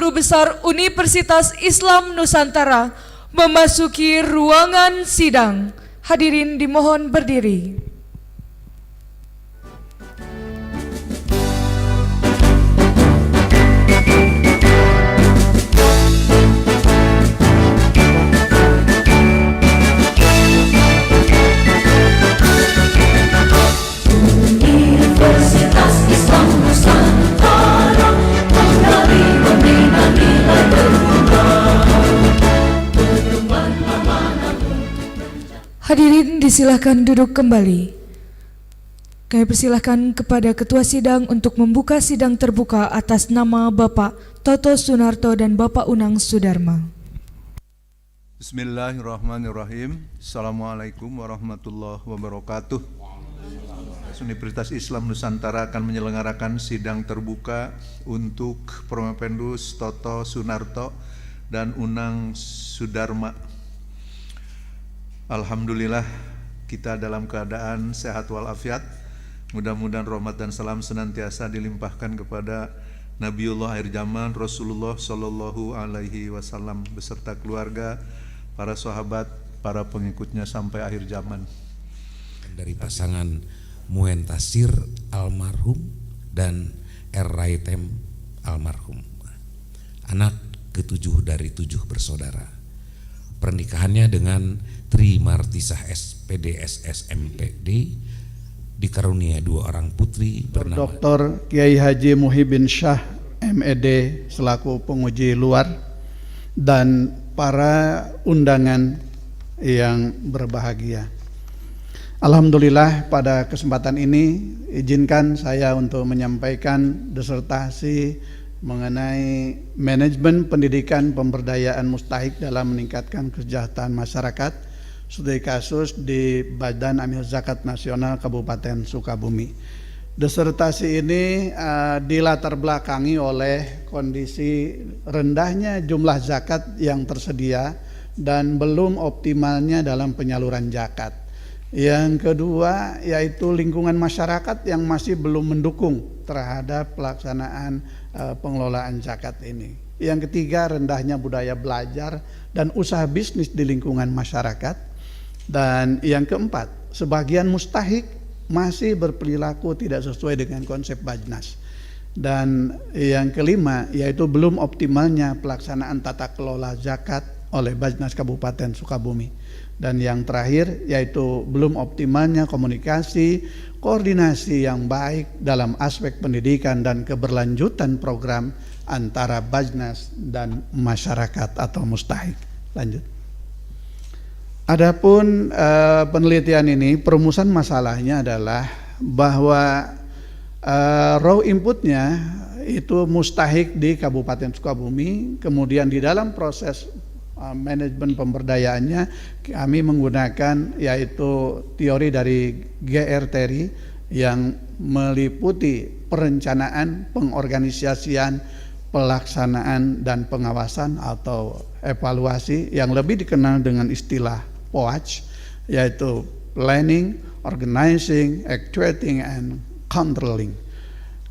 Guru Besar Universitas Islam Nusantara memasuki ruangan sidang. Hadirin dimohon berdiri. Universitas Islam Nusantara kembali membina nilai berguna. Hadirin disilahkan duduk kembali. Kami persilahkan kepada Ketua Sidang untuk membuka sidang terbuka atas nama Bapak Toto Sunarto dan Bapak Unang Sudarma. Bismillahirrahmanirrahim. Assalamualaikum warahmatullahi wabarakatuh. Universitas Islam Nusantara akan menyelenggarakan sidang terbuka untuk Promependus Toto Sunarto dan Unang Sudarma. Alhamdulillah kita dalam keadaan sehat walafiat. Mudah-mudahan rahmat dan salam senantiasa dilimpahkan kepada Nabiullah akhir zaman Rasulullah Shallallahu Alaihi Wasallam beserta keluarga, para sahabat, para pengikutnya sampai akhir zaman. Dari pasangan Muentasir almarhum dan Raitem almarhum, anak ketujuh dari 7 bersaudara. Pernikahannya dengan Tri Martisah SPDSS MPD dikaruniai 2 orang putri bernama Dr. Kiai Haji Muhyiddin Syah MED selaku penguji luar dan para undangan yang berbahagia. Alhamdulillah pada kesempatan ini izinkan saya untuk menyampaikan disertasi mengenai manajemen pendidikan pemberdayaan mustahik dalam meningkatkan kesejahteraan masyarakat studi kasus di Badan Amil Zakat Nasional Kabupaten Sukabumi. Disertasi ini dilatar belakangi oleh kondisi rendahnya jumlah zakat yang tersedia dan belum optimalnya dalam penyaluran zakat. Yang kedua yaitu lingkungan masyarakat yang masih belum mendukung terhadap pelaksanaan pengelolaan zakat ini. Yang ketiga rendahnya budaya belajar dan usaha bisnis di lingkungan masyarakat. Dan yang keempat sebagian mustahik masih berperilaku tidak sesuai dengan konsep Bajnas. Dan yang kelima yaitu belum optimalnya pelaksanaan tata kelola zakat oleh Bajnas Kabupaten Sukabumi. Dan yang terakhir yaitu belum optimalnya komunikasi, koordinasi yang baik dalam aspek pendidikan dan keberlanjutan program antara Bajnas dan masyarakat atau mustahik. Lanjut. Adapun penelitian ini perumusan masalahnya adalah bahwa raw inputnya itu mustahik di Kabupaten Sukabumi, kemudian di dalam proses manajemen pemberdayaannya kami menggunakan yaitu teori dari GR Terry yang meliputi perencanaan, pengorganisasian, pelaksanaan dan pengawasan atau evaluasi yang lebih dikenal dengan istilah POAC, yaitu planning, organizing, actuating and controlling.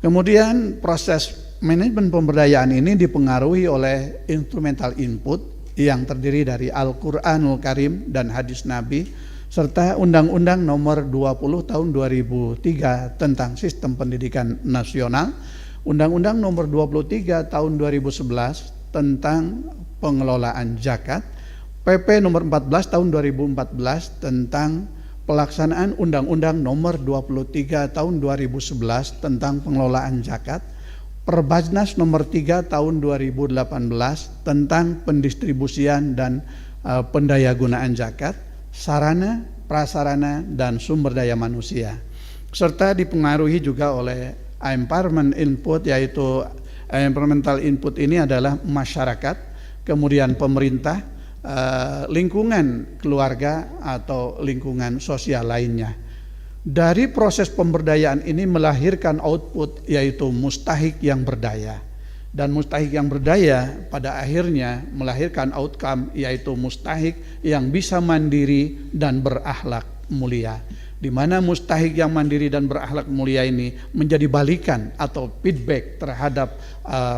Kemudian proses manajemen pemberdayaan ini dipengaruhi oleh instrumental input yang terdiri dari Al-Quranul Karim dan hadis Nabi serta Undang-Undang Nomor 20 Tahun 2003 tentang Sistem Pendidikan Nasional, Undang-Undang Nomor 23 Tahun 2011 tentang Pengelolaan Zakat, PP Nomor 14 Tahun 2014 tentang pelaksanaan Undang-Undang Nomor 23 Tahun 2011 tentang Pengelolaan Zakat, Perbajnas Nomor 3 Tahun 2018 tentang pendistribusian dan pendayagunaan zakat, sarana, prasarana dan sumber daya manusia. Serta dipengaruhi juga oleh empowerment input, yaitu environmental input ini adalah masyarakat, kemudian pemerintah, lingkungan keluarga atau lingkungan sosial lainnya. Dari proses pemberdayaan ini melahirkan output yaitu mustahik yang berdaya. Dan mustahik yang berdaya pada akhirnya melahirkan outcome yaitu mustahik yang bisa mandiri dan berakhlak mulia. di mana mustahik yang mandiri dan berakhlak mulia ini menjadi balikan atau feedback terhadap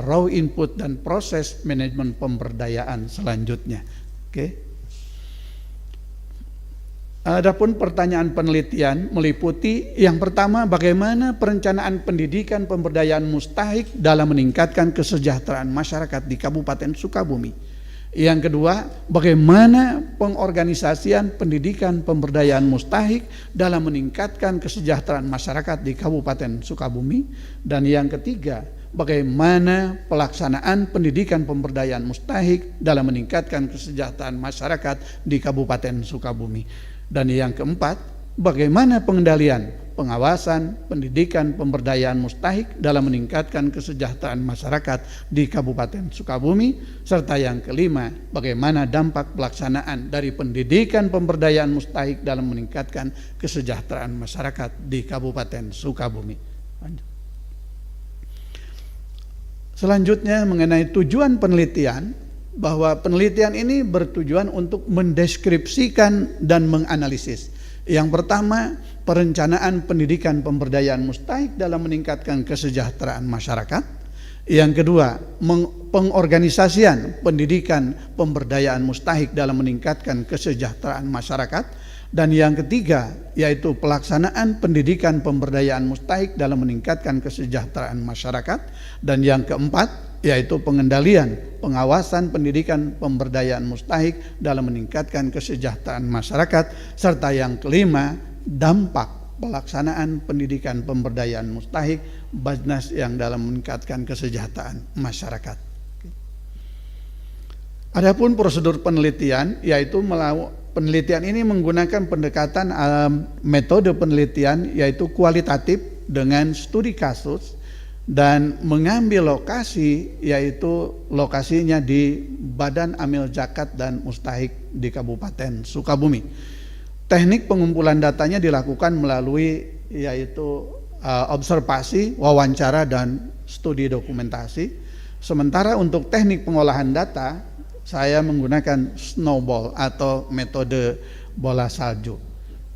raw input dan proses manajemen pemberdayaan selanjutnya. Oke. Adapun pertanyaan penelitian meliputi yang pertama, bagaimana perencanaan pendidikan pemberdayaan mustahik dalam meningkatkan kesejahteraan masyarakat di Kabupaten Sukabumi. Yang kedua, bagaimana pengorganisasian pendidikan pemberdayaan mustahik dalam meningkatkan kesejahteraan masyarakat di Kabupaten Sukabumi. Dan yang ketiga, bagaimana pelaksanaan pendidikan pemberdayaan mustahik dalam meningkatkan kesejahteraan masyarakat di Kabupaten Sukabumi. Dan yang keempat, bagaimana pengendalian, pengawasan, pendidikan pemberdayaan mustahik dalam meningkatkan kesejahteraan masyarakat di Kabupaten Sukabumi. Serta yang kelima, bagaimana dampak pelaksanaan dari pendidikan pemberdayaan mustahik dalam meningkatkan kesejahteraan masyarakat di Kabupaten Sukabumi. Selanjutnya mengenai tujuan penelitian, bahwa penelitian ini bertujuan untuk mendeskripsikan dan menganalisis. Yang pertama, perencanaan pendidikan pemberdayaan mustahik dalam meningkatkan kesejahteraan masyarakat. Yang kedua, pengorganisasian pendidikan pemberdayaan mustahik dalam meningkatkan kesejahteraan masyarakat. Dan yang ketiga, yaitu pelaksanaan pendidikan pemberdayaan mustahik dalam meningkatkan kesejahteraan masyarakat. Dan yang keempat, yaitu pengendalian, pengawasan pendidikan pemberdayaan mustahik dalam meningkatkan kesejahteraan masyarakat. Serta yang kelima, dampak pelaksanaan pendidikan pemberdayaan mustahik Bajnas yang dalam meningkatkan kesejahteraan masyarakat. Adapun prosedur penelitian, yaitu penelitian ini menggunakan pendekatan metode penelitian yaitu kualitatif dengan studi kasus dan mengambil lokasi, yaitu lokasinya di Badan Amil Zakat dan Mustahik di Kabupaten Sukabumi. Teknik pengumpulan datanya dilakukan melalui yaitu observasi, wawancara, dan studi dokumentasi. Sementara untuk teknik pengolahan data, saya menggunakan snowball atau metode bola salju.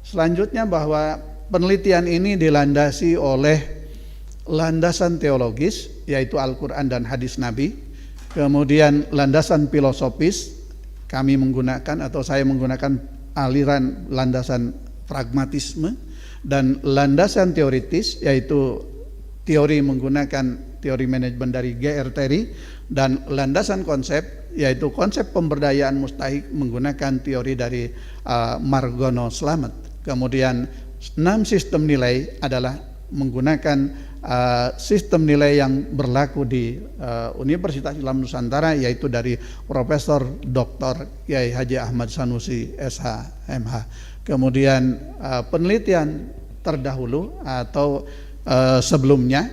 Selanjutnya, bahwa penelitian ini dilandasi oleh landasan teologis, yaitu Al-Quran dan hadis Nabi. Kemudian landasan filosofis, kami menggunakan atau saya menggunakan aliran landasan pragmatisme. Dan landasan teoritis, yaitu teori menggunakan teori manajemen dari G.R. Terry. Dan landasan konsep, yaitu konsep pemberdayaan mustahik menggunakan teori dari Margono Slamet. Kemudian 6 sistem nilai adalah menggunakan sistem nilai yang berlaku di Universitas Islam Nusantara, yaitu dari Profesor Dr. Kiai Haji Ahmad Sanusi SH.MH. Kemudian penelitian terdahulu atau sebelumnya,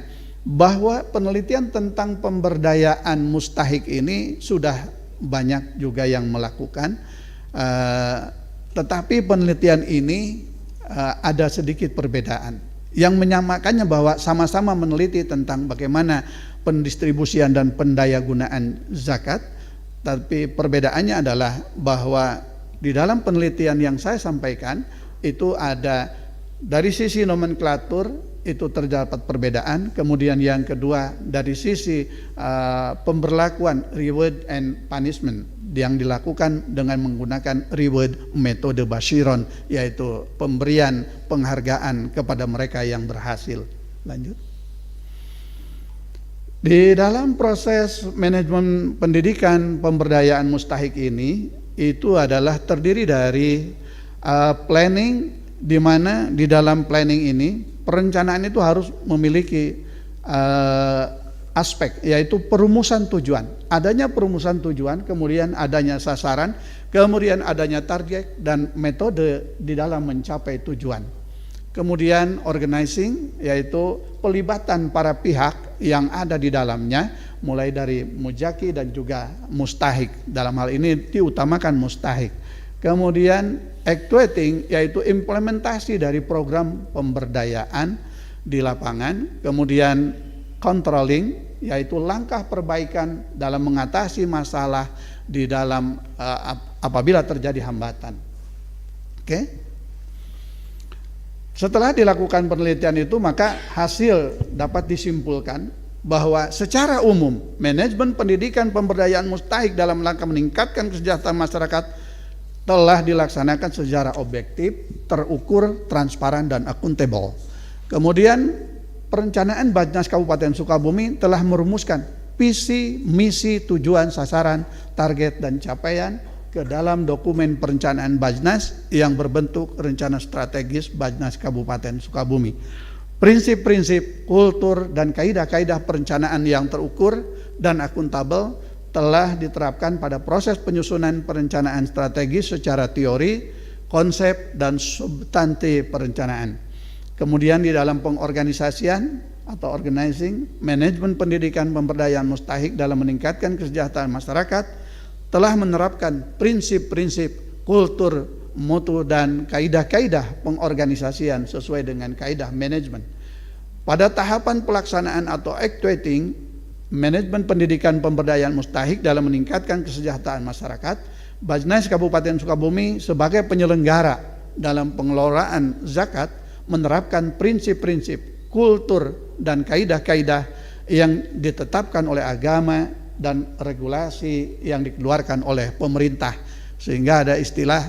bahwa penelitian tentang pemberdayaan mustahik ini sudah banyak juga yang melakukan, tetapi penelitian ini ada sedikit perbedaan. Yang menyamakannya bahwa sama-sama meneliti tentang bagaimana pendistribusian dan pendayagunaan zakat, tapi perbedaannya adalah bahwa di dalam penelitian yang saya sampaikan itu ada dari sisi nomenklatur itu terdapat perbedaan. Kemudian yang kedua, dari sisi pemberlakuan reward and punishment yang dilakukan dengan menggunakan reward metode Bashiron, yaitu pemberian penghargaan kepada mereka yang berhasil. Lanjut. Di dalam proses manajemen pendidikan pemberdayaan mustahik ini, itu adalah terdiri dari planning, di mana di dalam planning ini perencanaan itu harus memiliki aspek, yaitu perumusan tujuan. Adanya perumusan tujuan, kemudian adanya sasaran, kemudian adanya target dan metode di dalam mencapai tujuan. Kemudian organizing, yaitu pelibatan para pihak yang ada di dalamnya, mulai dari mujaki dan juga mustahik. Dalam hal ini diutamakan mustahik. Kemudian actuating, yaitu implementasi dari program pemberdayaan di lapangan. Kemudian controlling, yaitu langkah perbaikan dalam mengatasi masalah di dalam apabila terjadi hambatan. Oke. Setelah dilakukan penelitian itu, maka hasil dapat disimpulkan bahwa secara umum manajemen pendidikan pemberdayaan mustahik dalam rangka meningkatkan kesejahteraan masyarakat telah dilaksanakan secara objektif, terukur, transparan, dan akuntabel. Kemudian perencanaan Bajnas Kabupaten Sukabumi telah merumuskan visi, misi, tujuan, sasaran, target, dan capaian ke dalam dokumen perencanaan Bajnas yang berbentuk rencana strategis Bajnas Kabupaten Sukabumi. Prinsip-prinsip, kultur, dan kaidah-kaidah perencanaan yang terukur dan akuntabel telah diterapkan pada proses penyusunan perencanaan strategis secara teori, konsep, dan substansi perencanaan. Kemudian di dalam pengorganisasian atau organizing, manajemen pendidikan pemberdayaan mustahik dalam meningkatkan kesejahteraan masyarakat telah menerapkan prinsip-prinsip, kultur, mutu, dan kaidah-kaidah pengorganisasian sesuai dengan kaidah manajemen. Pada tahapan pelaksanaan atau actuating manajemen pendidikan pemberdayaan mustahik dalam meningkatkan kesejahteraan masyarakat, Bajnas Kabupaten Sukabumi sebagai penyelenggara dalam pengelolaan zakat menerapkan prinsip-prinsip, kultur, dan kaidah-kaidah yang ditetapkan oleh agama dan regulasi yang dikeluarkan oleh pemerintah, sehingga ada istilah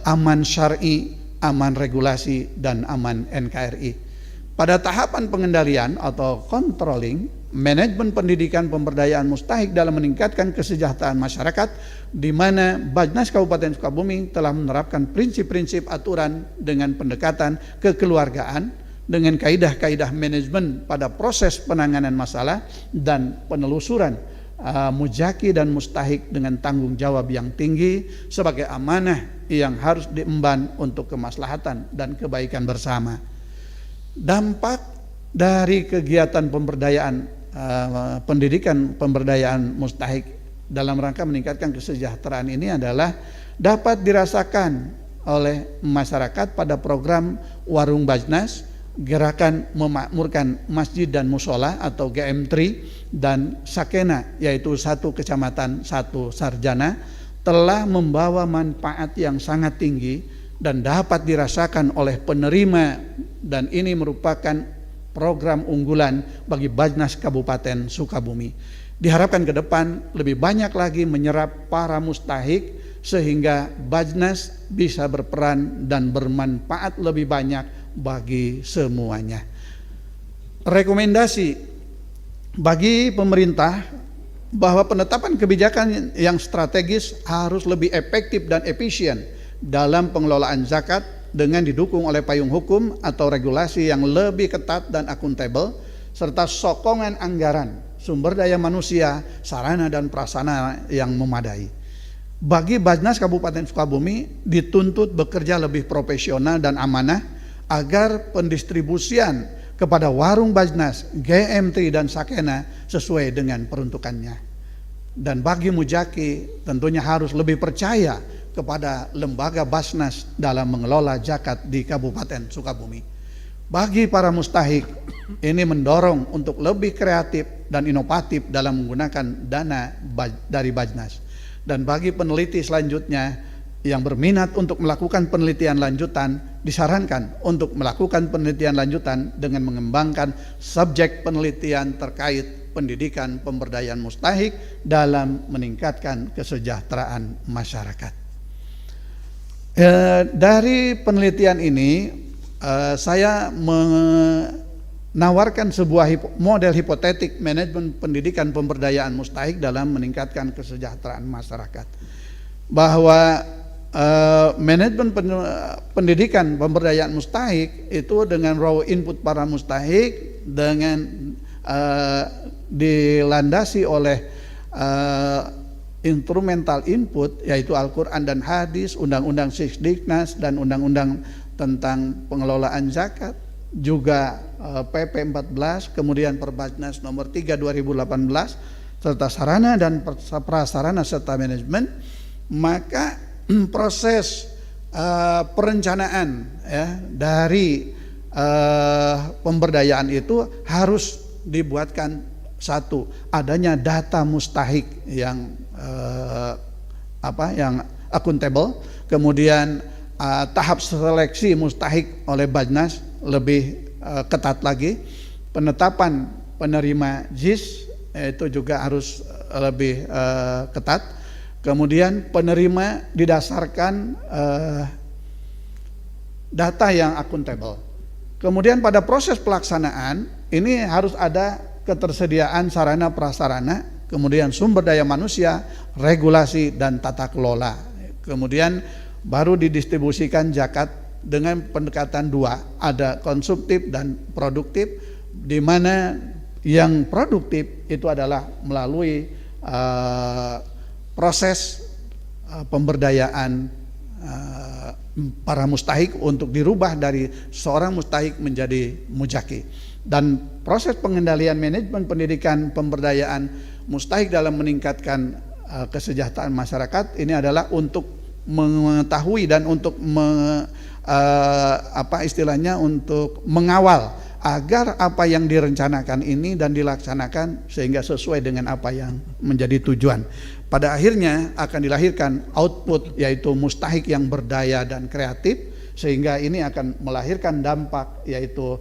aman syar'i, aman regulasi, dan aman NKRI. Pada tahapan pengendalian atau controlling, manajemen pendidikan pemberdayaan mustahik dalam meningkatkan kesejahteraan masyarakat, di mana Bajnas Kabupaten Sukabumi telah menerapkan prinsip-prinsip aturan dengan pendekatan kekeluargaan, dengan kaidah-kaidah manajemen pada proses penanganan masalah dan penelusuran mujaki dan mustahik dengan tanggung jawab yang tinggi sebagai amanah yang harus diemban untuk kemaslahatan dan kebaikan bersama. Dampak dari kegiatan pemberdayaan pendidikan pemberdayaan mustahik dalam rangka meningkatkan kesejahteraan ini adalah dapat dirasakan oleh masyarakat pada program Warung Bajnas, Gerakan Memakmurkan Masjid dan Musola atau GM3, dan Sakena, yaitu satu kecamatan satu sarjana, telah membawa manfaat yang sangat tinggi dan dapat dirasakan oleh penerima, dan ini merupakan program unggulan bagi Bajnas Kabupaten Sukabumi. Diharapkan ke depan lebih banyak lagi menyerap para mustahik sehingga Bajnas bisa berperan dan bermanfaat lebih banyak bagi semuanya. Rekomendasi bagi pemerintah bahwa penetapan kebijakan yang strategis harus lebih efektif dan efisien dalam pengelolaan zakat dengan didukung oleh payung hukum atau regulasi yang lebih ketat dan akuntabel, serta sokongan anggaran, sumber daya manusia, sarana dan prasarana yang memadai. Bagi Bajnas Kabupaten Sukabumi dituntut bekerja lebih profesional dan amanah agar pendistribusian kepada warung Bajnas, GM3, dan Sakena sesuai dengan peruntukannya. Dan bagi mujaki tentunya harus lebih percaya kepada lembaga Bajnas dalam mengelola zakat di Kabupaten Sukabumi. Bagi para mustahik, ini mendorong untuk lebih kreatif dan inovatif dalam menggunakan dana dari Bajnas. Dan bagi peneliti selanjutnya yang berminat untuk melakukan penelitian lanjutan, disarankan untuk melakukan penelitian lanjutan dengan mengembangkan subjek penelitian terkait pendidikan pemberdayaan mustahik dalam meningkatkan kesejahteraan masyarakat. Dari penelitian ini saya menawarkan sebuah model hipotetik manajemen pendidikan pemberdayaan mustahik dalam meningkatkan kesejahteraan masyarakat, bahwa manajemen pendidikan pemberdayaan mustahik itu dengan raw input para mustahik, dengan dilandasi oleh instrumental input yaitu Al-Quran dan Hadis, Undang-Undang Sisdiknas, dan Undang-Undang tentang pengelolaan zakat, juga PP 14, kemudian Perbajnas nomor 3 2018, serta sarana dan prasarana serta manajemen. Maka proses perencanaan ya, dari pemberdayaan itu harus dibuatkan satu, adanya data mustahik yang yang akuntabel, kemudian tahap seleksi mustahik oleh Bajnas lebih ketat lagi. Penetapan penerima JIS itu juga harus lebih ketat. Kemudian penerima didasarkan data yang akuntabel. Kemudian pada proses pelaksanaan ini harus ada ketersediaan sarana prasarana, kemudian sumber daya manusia, regulasi dan tata kelola. Kemudian baru didistribusikan zakat dengan pendekatan dua, ada konsumtif dan produktif, di mana yang produktif itu adalah melalui proses pemberdayaan para mustahik untuk dirubah dari seorang mustahik menjadi mujaki. Dan proses pengendalian manajemen pendidikan pemberdayaan mustahik dalam meningkatkan kesejahteraan masyarakat ini adalah untuk mengetahui dan untuk untuk mengawal agar apa yang direncanakan ini dan dilaksanakan sehingga sesuai dengan apa yang menjadi tujuan. Pada akhirnya akan dilahirkan output, yaitu mustahik yang berdaya dan kreatif, sehingga ini akan melahirkan dampak, yaitu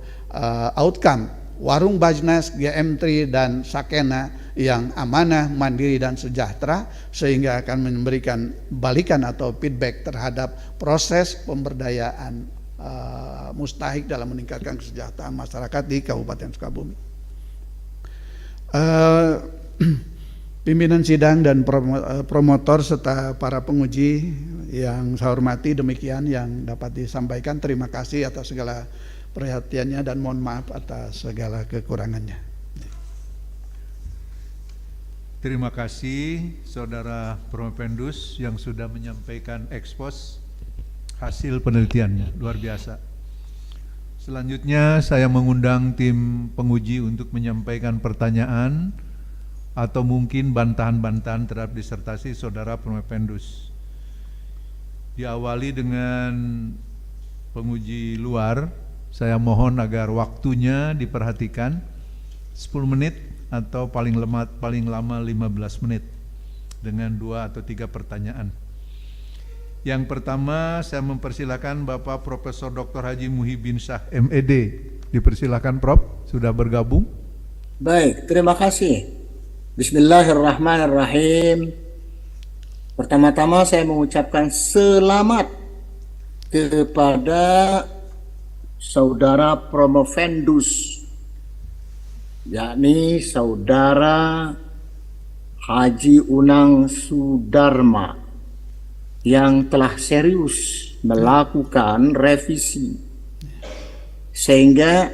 outcome warung Bajnas, GM3 dan Sakena yang amanah, mandiri dan sejahtera, sehingga akan memberikan balikan atau feedback terhadap proses pemberdayaan mustahik dalam meningkatkan kesejahteraan masyarakat di Kabupaten Sukabumi. Pimpinan sidang dan promotor serta para penguji yang saya hormati, demikian yang dapat disampaikan. Terima kasih atas segala perhatiannya dan mohon maaf atas segala kekurangannya. Terima kasih Saudara Promopendus yang sudah menyampaikan ekspos hasil penelitiannya, luar biasa. Selanjutnya saya mengundang tim penguji untuk menyampaikan pertanyaan atau mungkin bantahan-bantahan terhadap disertasi Saudara Promopendus. Diawali dengan penguji luar, saya mohon agar waktunya diperhatikan 10 menit atau paling lama 15 menit dengan 2 atau 3 pertanyaan. Yang pertama saya mempersilakan Bapak Profesor Dr. Haji Muhyiddin Syah MED. Dipersilakan Prof, sudah bergabung. Baik, terima kasih. Bismillahirrahmanirrahim. Pertama-tama saya mengucapkan selamat kepada Saudara Promovendus, yakni Saudara Haji Unang Sudarma, yang telah serius melakukan revisi sehingga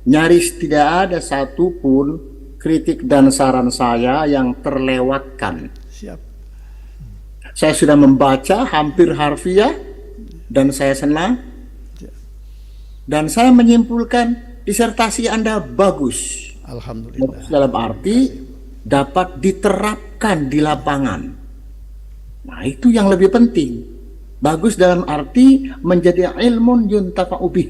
nyaris tidak ada satupun kritik dan saran saya yang terlewatkan. Siap. Saya sudah membaca hampir harfiah dan saya senang. Dan saya menyimpulkan disertasi Anda bagus. Alhamdulillah. Dalam arti dapat diterapkan di lapangan. Nah, itu yang lebih penting. Bagus dalam arti menjadi ilmun yuntafa'u bih.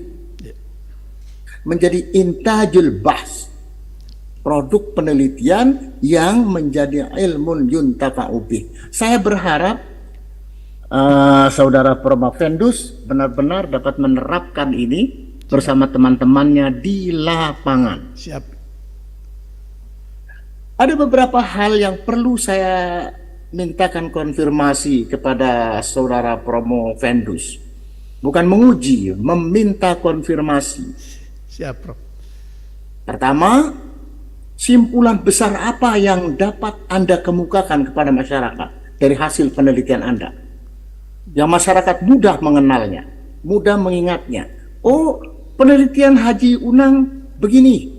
Menjadi intajul bahs. Produk penelitian yang menjadi ilmun yuntafa'u bih. Saya berharap Saudara Promopendus benar-benar dapat menerapkan ini bersama teman-temannya di lapangan. Siap. Ada beberapa hal yang perlu saya mintakan konfirmasi kepada Saudara Promopendus. Bukan menguji, meminta konfirmasi. Siap, Prof. Pertama, simpulan besar apa yang dapat Anda kemukakan kepada masyarakat dari hasil penelitian Anda? Yang masyarakat mudah mengenalnya, mudah mengingatnya. Oh, penelitian Haji Unang begini.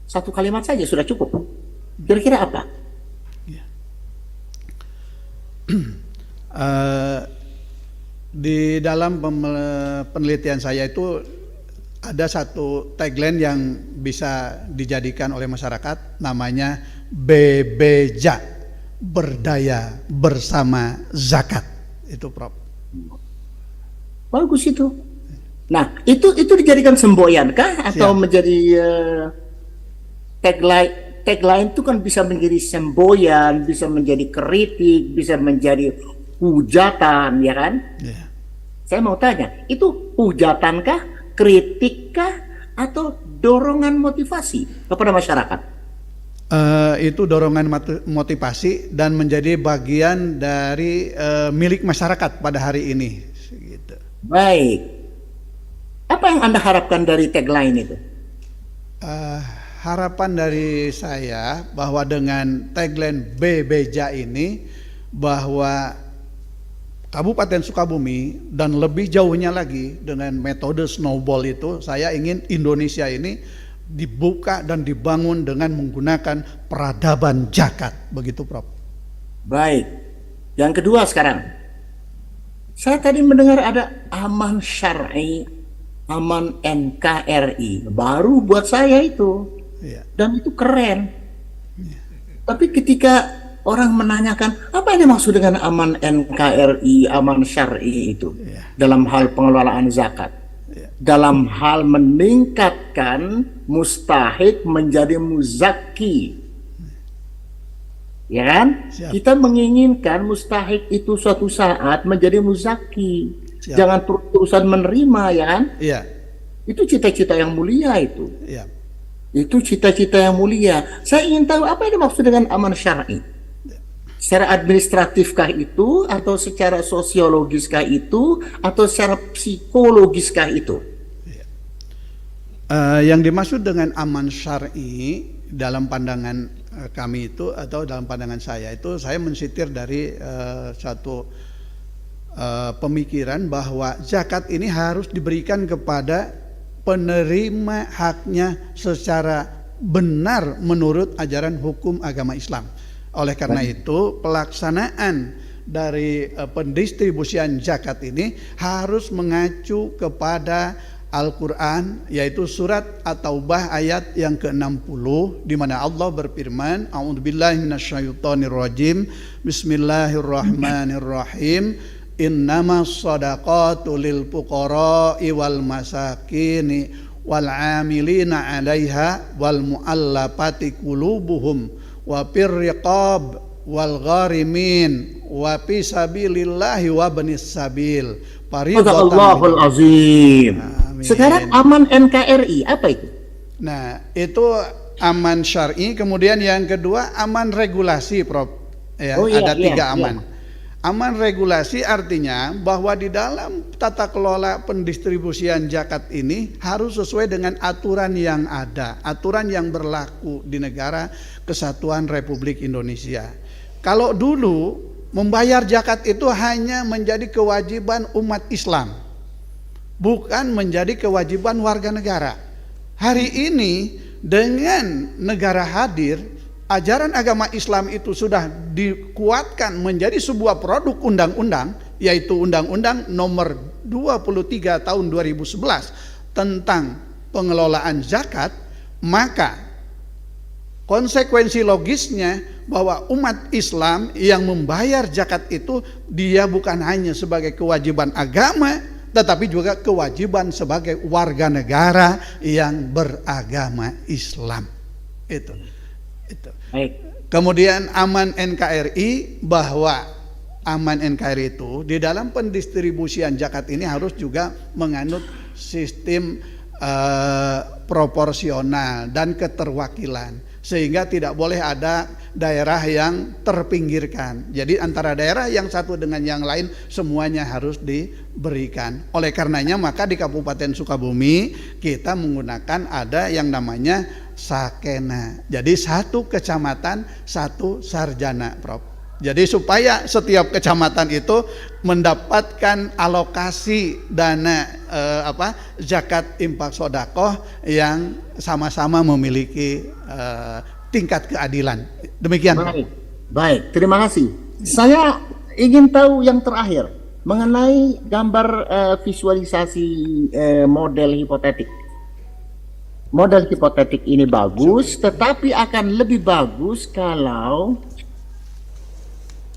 Satu kalimat saja sudah cukup. Kira-kira apa? Di dalam penelitian saya itu ada satu tagline yang bisa dijadikan oleh masyarakat, namanya BBJ, berdaya bersama zakat. Itu, Prof. Bagus itu. Nah, itu dijadikan semboyan kah atau menjadi tagline itu kan bisa menjadi semboyan, bisa menjadi kritik, bisa menjadi hujatan, ya kan? Yeah. Saya mau tanya, itu hujatankah, kritikkah, atau dorongan motivasi kepada masyarakat? Itu dorongan motivasi dan menjadi bagian dari milik masyarakat pada hari ini. Gitu. Baik. Apa yang Anda harapkan dari tagline itu? Harapan dari saya bahwa dengan tagline BBJA ini, bahwa Kabupaten Sukabumi dan lebih jauhnya lagi dengan metode snowball itu, saya ingin Indonesia ini dibuka dan dibangun dengan menggunakan peradaban zakat. Begitu, Prof. Baik. Yang kedua sekarang, saya tadi mendengar ada aman syar'i, aman NKRI. Baru buat saya itu. Iya. Dan itu keren. Tapi ketika orang menanyakan apa yang dimaksud dengan aman NKRI, aman syar'i itu dalam hal pengelolaan zakat, dalam hal meningkatkan mustahik menjadi muzaki, ya kan? Siap. Kita menginginkan mustahik itu suatu saat menjadi muzaki. Siap. Jangan terus-terusan menerima, ya kan? Iya. Itu cita-cita yang mulia itu. Iya. Itu cita-cita yang mulia. Saya ingin tahu apa yang dimaksud dengan aman syar'i. Secara administratifkah itu, atau secara sosiologiskah itu, atau secara psikologiskah itu? Yang dimaksud dengan aman syar'i dalam pandangan kami itu, atau dalam pandangan saya itu, saya mensitir dari satu pemikiran bahwa zakat ini harus diberikan kepada penerima haknya secara benar menurut ajaran hukum agama Islam. Oleh karena itu, pelaksanaan dari pendistribusian zakat ini harus mengacu kepada Al-Quran, yaitu surat At-Taubah ayat yang ke-60, di mana Allah berfirman, A'udzubillahi minasyaitonirrajim, Bismillahirrahmanirrahim, Innamas shadaqatu lil fuqara'i wal masakini wal 'amilina 'alaiha wal mu'allafati qulubuhum wa fir riqab wal gharimin wa fi sabilillahi wa banis sabil. Allahul azim. Amin. Sekarang aman NKRI apa itu? Nah, itu aman syar'i. Kemudian yang kedua aman regulasi, Prof. Ya, Oh, iya, ada iya, tiga iya. aman. Aman regulasi artinya bahwa di dalam tata kelola pendistribusian zakat ini harus sesuai dengan aturan yang ada, aturan yang berlaku di negara Kesatuan Republik Indonesia. Kalau dulu membayar zakat itu hanya menjadi kewajiban umat Islam, bukan menjadi kewajiban warga negara. Hari ini dengan negara hadir, ajaran agama Islam itu sudah dikuatkan menjadi sebuah produk undang-undang, yaitu Undang-Undang Nomor 23 Tahun 2011 tentang pengelolaan zakat. Maka konsekuensi logisnya bahwa umat Islam yang membayar zakat itu, dia bukan hanya sebagai kewajiban agama, tetapi juga kewajiban sebagai warga negara yang beragama Islam. Itu. Baik. Kemudian aman NKRI, bahwa aman NKRI itu di dalam pendistribusian zakat ini harus juga menganut sistem proporsional dan keterwakilan, sehingga tidak boleh ada daerah yang terpinggirkan. Jadi antara daerah yang satu dengan yang lain semuanya harus diberikan. Oleh karenanya maka di Kabupaten Sukabumi kita menggunakan ada yang namanya Sakena. Jadi satu kecamatan satu sarjana, Prof. Jadi supaya setiap kecamatan itu mendapatkan alokasi dana zakat infak sodakoh yang sama-sama memiliki tingkat keadilan. Demikian. Baik, terima kasih. Saya ingin tahu yang terakhir mengenai gambar visualisasi model hipotetik. Model hipotetik ini bagus, tetapi akan lebih bagus kalau,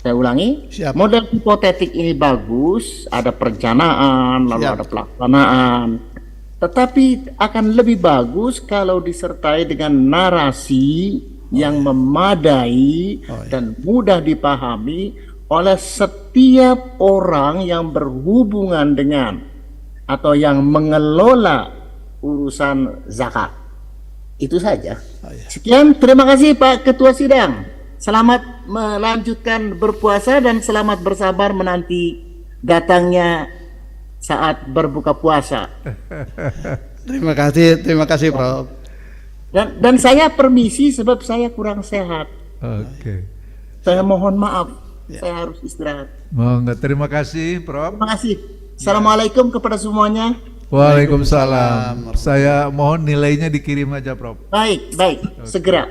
saya ulangi, Siap. model hipotetik ini bagus, ada perencanaan, lalu Siap. ada pelaksanaan. Tetapi akan lebih bagus kalau disertai dengan narasi yang memadai dan mudah dipahami oleh setiap orang yang berhubungan dengan atau yang mengelola urusan zakat. Itu saja. Sekian, terima kasih Pak Ketua Sidang. Selamat melanjutkan berpuasa dan selamat bersabar menanti datangnya saat berbuka puasa. Terima kasih Prof. Dan saya permisi sebab saya kurang sehat. Oke. Saya mohon maaf, saya harus istirahat. Monggo, terima kasih Prof. Terima kasih. Assalamualaikum kepada semuanya. Waalaikumsalam. Saya mohon nilainya dikirim aja Prof. Baik, segera.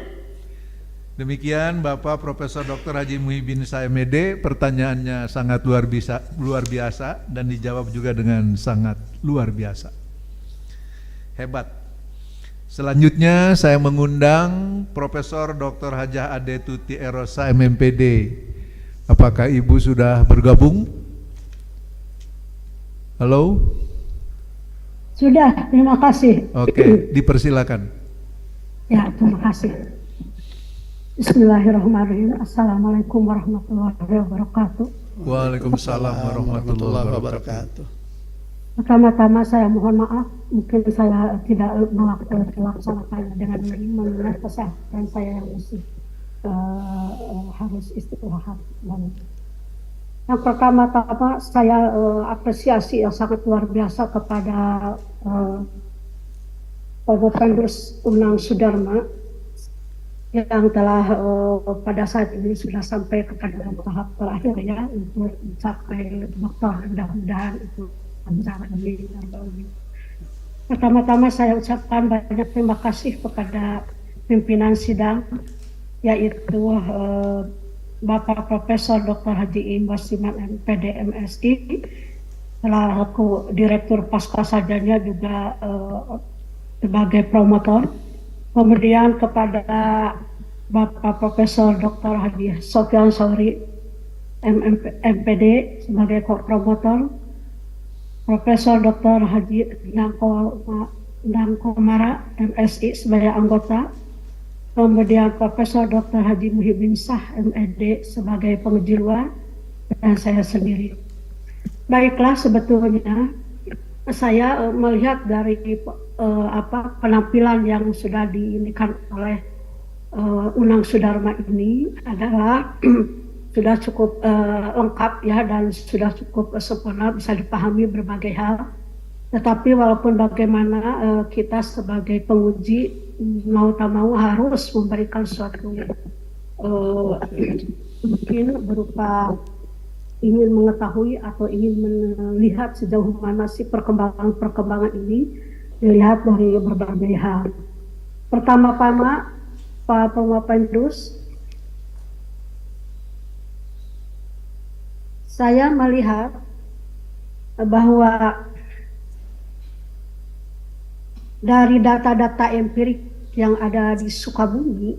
Demikian Bapak Profesor Dr. Haji Muhyiddin Shah MED, pertanyaannya sangat luar biasa dan dijawab juga dengan sangat luar biasa. Hebat. Selanjutnya saya mengundang Profesor Dr. Hajah Ade Tuti Erosa MMPD. Apakah Ibu sudah bergabung? Halo? Sudah, terima kasih. Oke, dipersilakan. Ya, terima kasih. Bismillahirrahmanirrahim. Assalamualaikum warahmatullahi wabarakatuh. Waalaikumsalam warahmatullahi wabarakatuh. Pertama-tama saya mohon maaf, mungkin saya tidak melaksanakannya dengan baik mengingat kesehatan saya yang masih harus istirahat. Dan yang pertama-tama saya apresiasi yang sangat luar biasa kepada Bapak Pendus Unang Sudarma yang telah pada saat ini sudah sampai kepada tahap terakhir ya untuk mencapai doktor, mudah-mudahan itu antara ini. Pertama-tama saya ucapkan banyak terima kasih kepada pimpinan sidang, yaitu Bapak Profesor Dr. Haji Wasiman MPD MSI, selaku Direktur Pasca Sarjana juga sebagai promotor. Kemudian kepada Bapak Profesor Dr. Haji Sofyan Sauri MPD sebagai promotor, Profesor Dr. Haji Nangko Mara MSI sebagai anggota, kemudian Profesor Dr. Haji Muhyiddin Shah MED sebagai penguji luar, dan saya sendiri. Baiklah, sebetulnya saya melihat dari penampilan yang sudah diinikan oleh Unang Sudarma ini adalah sudah cukup lengkap ya, dan sudah cukup sempurna, bisa dipahami berbagai hal. Tetapi walaupun bagaimana kita sebagai penguji mau tak mau harus memberikan suatu mungkin berupa ingin mengetahui atau ingin melihat sejauh mana sih perkembangan ini dilihat dari berbagai hal. Pertama-tama Pak Pendus, saya melihat bahwa dari data-data empirik yang ada di Sukabumi,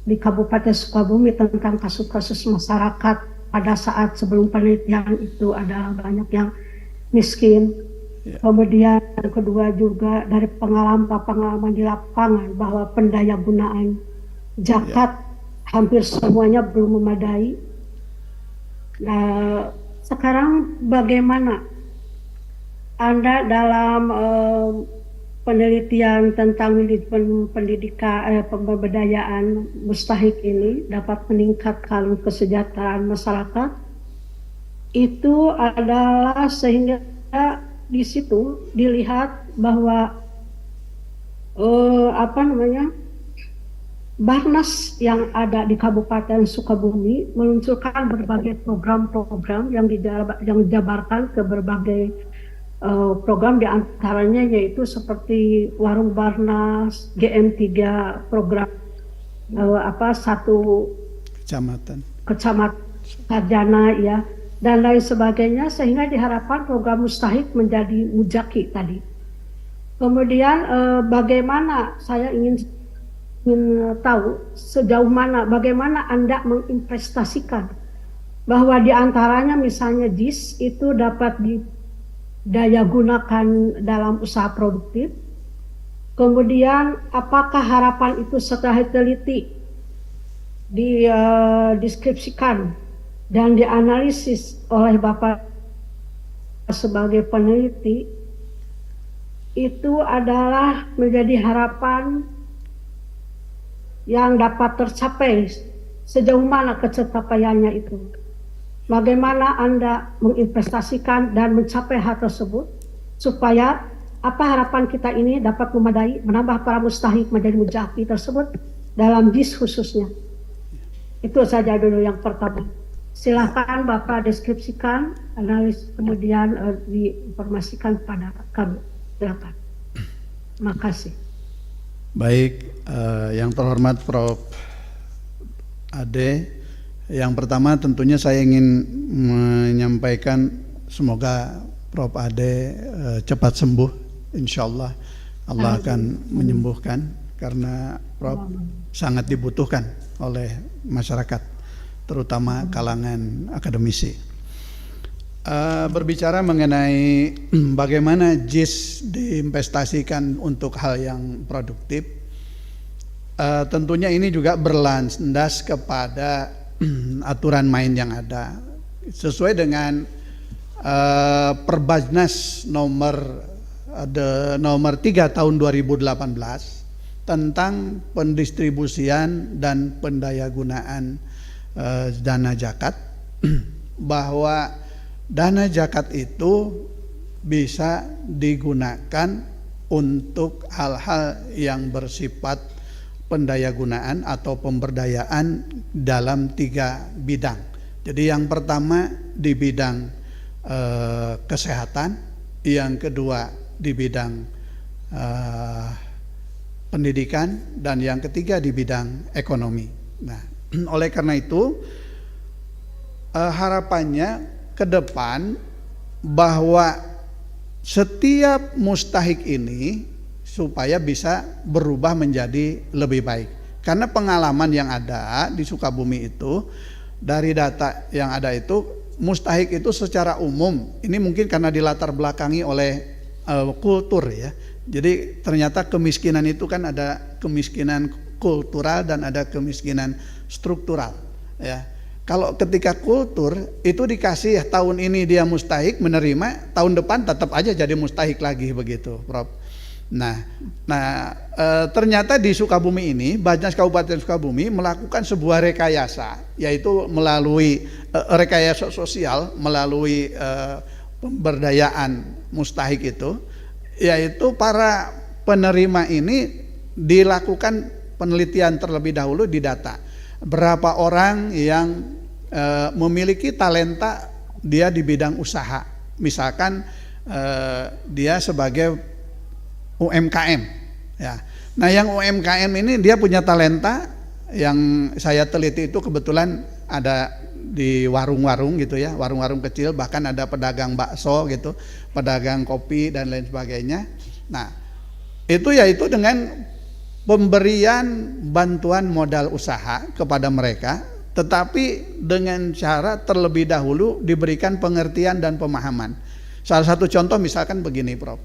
di Kabupaten Sukabumi tentang kasus-kasus masyarakat pada saat sebelum penelitian itu adalah banyak yang miskin. Kemudian yang kedua juga dari pengalaman di lapangan bahwa pendaya gunaan zakat hampir semuanya belum memadai. Nah, sekarang bagaimana Anda dalam penelitian tentang pendidikan pemberdayaan mustahik ini dapat meningkatkan kesejahteraan masyarakat? Itu adalah sehingga di situ dilihat bahwa Barnas yang ada di Kabupaten Sukabumi meluncurkan berbagai program-program yang dijabarkan ke berbagai program, diantaranya yaitu seperti Warung Barnas, GM3, program satu kecamatan sarjana ya, dan lain sebagainya, sehingga diharapkan program mustahik menjadi mujaki tadi. Kemudian bagaimana saya ingin tahu sejauh mana bagaimana Anda menginvestasikan bahwa diantaranya misalnya JIS itu dapat daya gunakan dalam usaha produktif. Kemudian apakah harapan itu setelah diteliti dideskripsikan dan dianalisis oleh Bapak sebagai peneliti, itu adalah menjadi harapan yang dapat tercapai. Sejauh mana kecapaiannya itu? Bagaimana Anda menginvestasikan dan mencapai hal tersebut supaya apa harapan kita ini dapat memadai menambah para mustahik menjadi mujahid tersebut dalam JIS khususnya. Itu saja dulu yang pertama. Silakan Bapak deskripsikan, analis, kemudian diinformasikan kepada kami. Silakan. Terima kasih. Baik, yang terhormat Prof. Ade, yang pertama tentunya saya ingin menyampaikan semoga Prof. Ade cepat sembuh, insya Allah Allah akan menyembuhkan, karena Prof. sangat dibutuhkan oleh masyarakat, terutama kalangan akademisi. Berbicara mengenai bagaimana JIS diinvestasikan untuk hal yang produktif, tentunya ini juga berlandas kepada aturan main yang ada sesuai dengan Perbajnas nomor 3 tahun 2018 tentang pendistribusian dan pendayagunaan dana zakat, bahwa dana zakat itu bisa digunakan untuk hal-hal yang bersifat pendayagunaan atau pemberdayaan dalam 3 bidang. Jadi yang pertama di bidang kesehatan, yang kedua di bidang pendidikan, dan yang ketiga di bidang ekonomi. Nah, oleh karena itu harapannya ke depan bahwa setiap mustahik ini supaya bisa berubah menjadi lebih baik. Karena pengalaman yang ada di Sukabumi itu, dari data yang ada itu, mustahik itu secara umum, ini mungkin karena dilatar belakangi oleh kultur ya. Jadi ternyata kemiskinan itu kan ada kemiskinan kultural dan ada kemiskinan struktural ya. Kalau ketika kultur itu dikasih tahun ini dia mustahik menerima, tahun depan tetap aja jadi mustahik lagi begitu, Prof. Nah, ternyata di Sukabumi ini, Bajnas Kabupaten Sukabumi melakukan sebuah rekayasa, yaitu melalui rekayasa sosial, melalui pemberdayaan mustahik itu, yaitu para penerima ini dilakukan penelitian terlebih dahulu di data. Berapa orang yang memiliki talenta dia di bidang usaha, misalkan dia sebagai UMKM ya. Nah yang UMKM ini dia punya talenta, yang saya teliti itu kebetulan ada di warung-warung gitu ya, warung-warung kecil, bahkan ada pedagang bakso gitu, pedagang kopi dan lain sebagainya. Nah itu yaitu dengan pemberian bantuan modal usaha kepada mereka, tetapi dengan cara terlebih dahulu diberikan pengertian dan pemahaman. Salah satu contoh misalkan begini, Prof.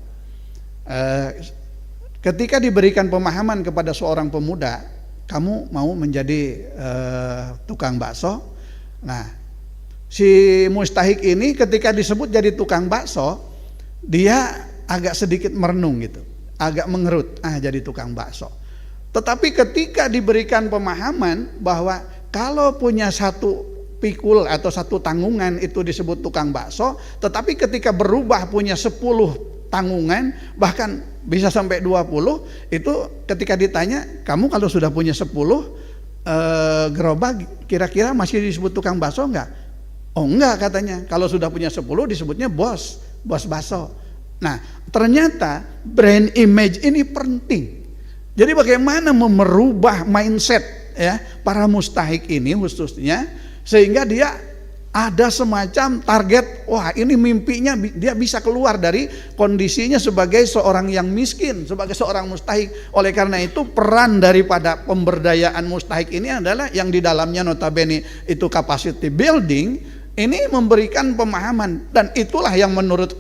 Ketika diberikan pemahaman kepada seorang pemuda, kamu mau menjadi tukang bakso. Nah, si mustahik ini ketika disebut jadi tukang bakso, dia agak sedikit merenung gitu, agak mengerut, jadi tukang bakso. Tetapi ketika diberikan pemahaman bahwa kalau punya satu pikul atau satu tanggungan itu disebut tukang bakso, tetapi ketika berubah punya 10 tanggungan, bahkan bisa sampai 20, itu ketika ditanya, kamu kalau sudah punya 10 gerobak kira-kira masih disebut tukang bakso enggak? Oh enggak katanya, kalau sudah punya 10 disebutnya bos bakso. Nah ternyata brand image ini penting. Jadi bagaimana merubah mindset ya para mustahik ini khususnya, sehingga dia ada semacam target, wah ini mimpinya dia bisa keluar dari kondisinya sebagai seorang yang miskin, sebagai seorang mustahik. Oleh karena itu peran daripada pemberdayaan mustahik ini adalah yang di dalamnya notabene itu capacity building, ini memberikan pemahaman, dan itulah yang menurut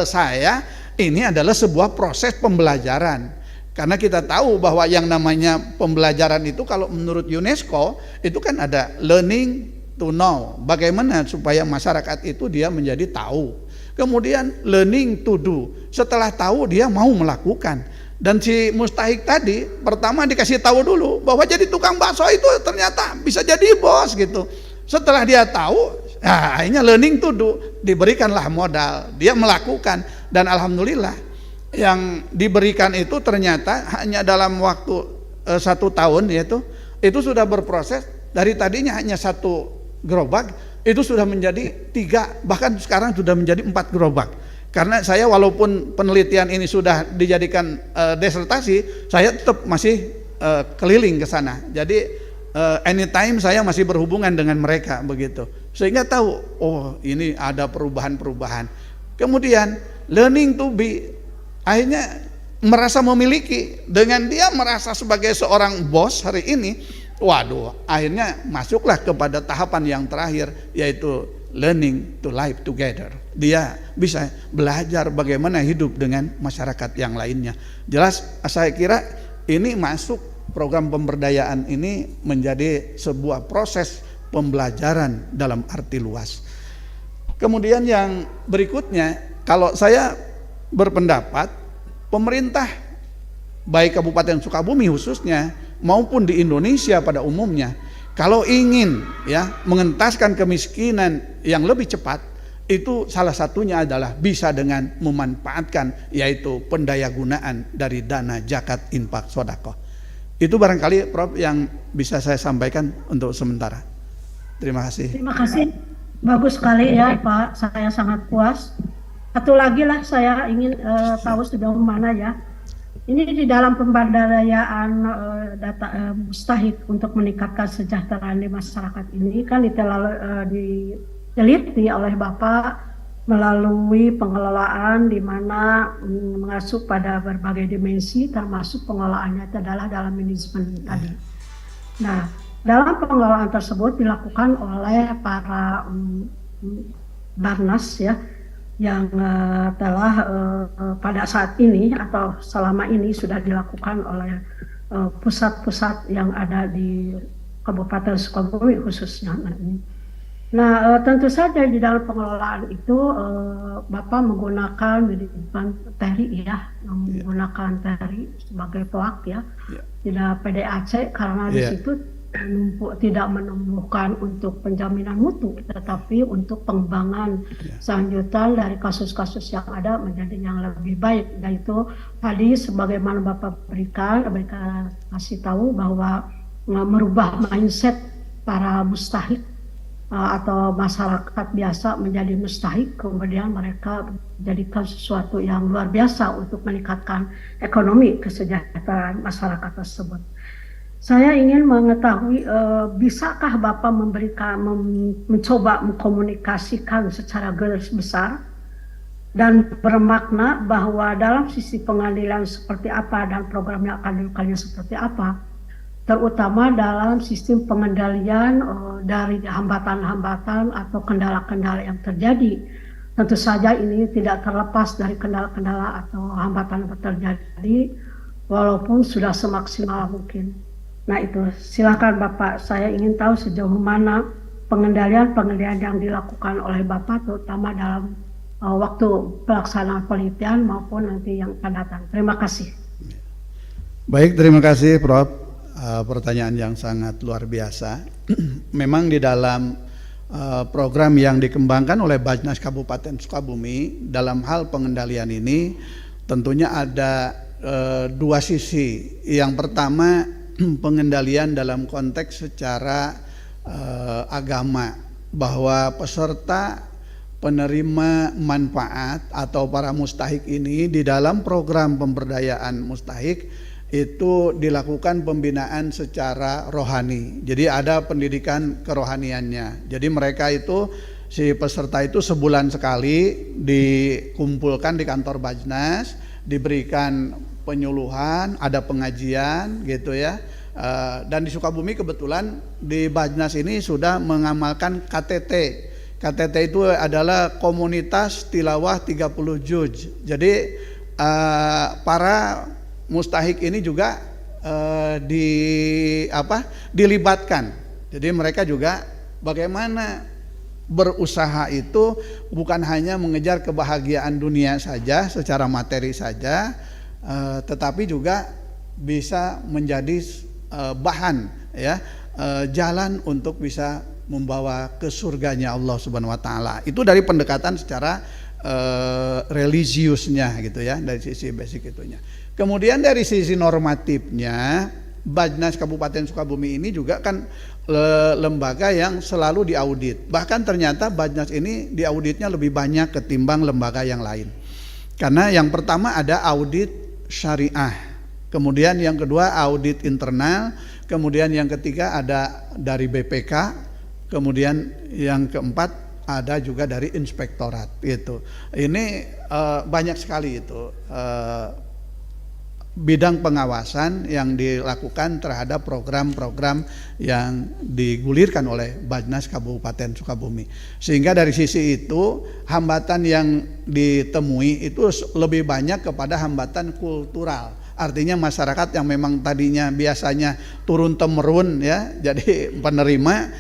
saya ini adalah sebuah proses pembelajaran. Karena kita tahu bahwa yang namanya pembelajaran itu kalau menurut UNESCO itu kan ada learning, to know, bagaimana supaya masyarakat itu dia menjadi tahu. Kemudian learning to do, setelah tahu dia mau melakukan. Dan si mustahik tadi pertama dikasih tahu dulu bahwa jadi tukang bakso itu ternyata bisa jadi bos gitu. Setelah dia tahu, akhirnya learning to do, diberikanlah modal, dia melakukan, dan alhamdulillah yang diberikan itu ternyata hanya dalam waktu 1 tahun itu sudah berproses. Dari tadinya hanya 1 gerobak itu sudah menjadi 3, bahkan sekarang sudah menjadi 4 gerobak. Karena saya walaupun penelitian ini sudah dijadikan disertasi, saya tetap masih keliling ke sana. Jadi anytime saya masih berhubungan dengan mereka begitu. Sehingga tahu, oh ini ada perubahan-perubahan. Kemudian learning to be, akhirnya merasa memiliki, dengan dia merasa sebagai seorang bos hari ini. Waduh, akhirnya masuklah kepada tahapan yang terakhir, yaitu learning to live together. Dia bisa belajar bagaimana hidup dengan masyarakat yang lainnya. Jelas saya kira ini masuk program pemberdayaan ini menjadi sebuah proses pembelajaran dalam arti luas. Kemudian yang berikutnya, kalau saya berpendapat pemerintah baik Kabupaten Sukabumi khususnya maupun di Indonesia pada umumnya, kalau ingin mengentaskan kemiskinan yang lebih cepat, itu salah satunya adalah bisa dengan memanfaatkan yaitu pendayagunaan dari dana zakat infak sedekah. Itu barangkali Prof yang bisa saya sampaikan untuk sementara. Terima kasih. Terima kasih, bagus sekali ya Pak, saya sangat puas. Satu lagi lah saya ingin tahu sejauh mana ya. Ini di dalam pemberdayaan data mustahik untuk meningkatkan kesejahteraan di masyarakat ini kan diteliti oleh Bapak melalui pengelolaan di mana mengasuh pada berbagai dimensi, termasuk pengelolaannya itu adalah dalam manajemen tadi. Nah, dalam pengelolaan tersebut dilakukan oleh para Barnas ya, yang telah pada saat ini atau selama ini sudah dilakukan oleh pusat-pusat yang ada di Kabupaten Sukabumi khususnya. Nah, tentu saja di dalam pengelolaan itu Bapak menggunakan TERI ya, menggunakan TERI sebagai pelak ya, tidak PDAC karena di situ tidak menumbuhkan untuk penjaminan mutu, tetapi untuk pengembangan selanjutan dari kasus-kasus yang ada menjadi yang lebih baik. Dan itu tadi sebagaimana Bapak berikan kasih tahu bahwa merubah mindset para mustahik atau masyarakat biasa menjadi mustahik, kemudian mereka menjadikan sesuatu yang luar biasa untuk meningkatkan ekonomi kesejahteraan masyarakat tersebut. Saya ingin mengetahui, bisakah Bapak mencoba mengkomunikasikan secara garis besar dan bermakna bahwa dalam sisi pengadilan seperti apa dan program yang akan dilakukannya seperti apa, terutama dalam sistem pengendalian dari hambatan-hambatan atau kendala-kendala yang terjadi. Tentu saja ini tidak terlepas dari kendala-kendala atau hambatan yang terjadi, walaupun sudah semaksimal mungkin. Nah itu, silakan Bapak, saya ingin tahu sejauh mana pengendalian yang dilakukan oleh Bapak, terutama dalam waktu pelaksanaan penelitian maupun nanti yang akan datang. Terima kasih. Baik, terima kasih Prof. Pertanyaan yang sangat luar biasa. Memang di dalam program yang dikembangkan oleh Bajnas Kabupaten Sukabumi dalam hal pengendalian ini tentunya ada 2 sisi. Yang pertama pengendalian dalam konteks secara agama, bahwa peserta penerima manfaat atau para mustahik ini di dalam program pemberdayaan mustahik itu dilakukan pembinaan secara rohani. Jadi ada pendidikan kerohaniannya. Jadi mereka itu, si peserta itu sebulan sekali dikumpulkan di kantor Bajnas, diberikan penyuluhan, ada pengajian gitu ya. Dan di Sukabumi kebetulan di Bajnas ini sudah mengamalkan KTT. KTT itu adalah komunitas tilawah 30 juz. Jadi para mustahik ini juga dilibatkan. Jadi mereka juga bagaimana berusaha itu bukan hanya mengejar kebahagiaan dunia saja secara materi saja, tetapi juga bisa menjadi bahan ya, jalan untuk bisa membawa ke surganya Allah Subhanahu wa taala. Itu dari pendekatan secara religiusnya gitu ya, dari sisi basic itunya. Kemudian dari sisi normatifnya, Bajnas Kabupaten Sukabumi ini juga kan lembaga yang selalu diaudit. Bahkan ternyata Bajnas ini diauditnya lebih banyak ketimbang lembaga yang lain. Karena yang pertama ada audit syariah, kemudian yang kedua audit internal, kemudian yang ketiga ada dari BPK, kemudian yang keempat ada juga dari inspektorat itu. Ini banyak sekali itu bidang pengawasan yang dilakukan terhadap program-program yang digulirkan oleh Bajnas Kabupaten Sukabumi. Sehingga dari sisi itu hambatan yang ditemui itu lebih banyak kepada hambatan kultural. Artinya masyarakat yang memang tadinya biasanya turun temurun ya, jadi penerima,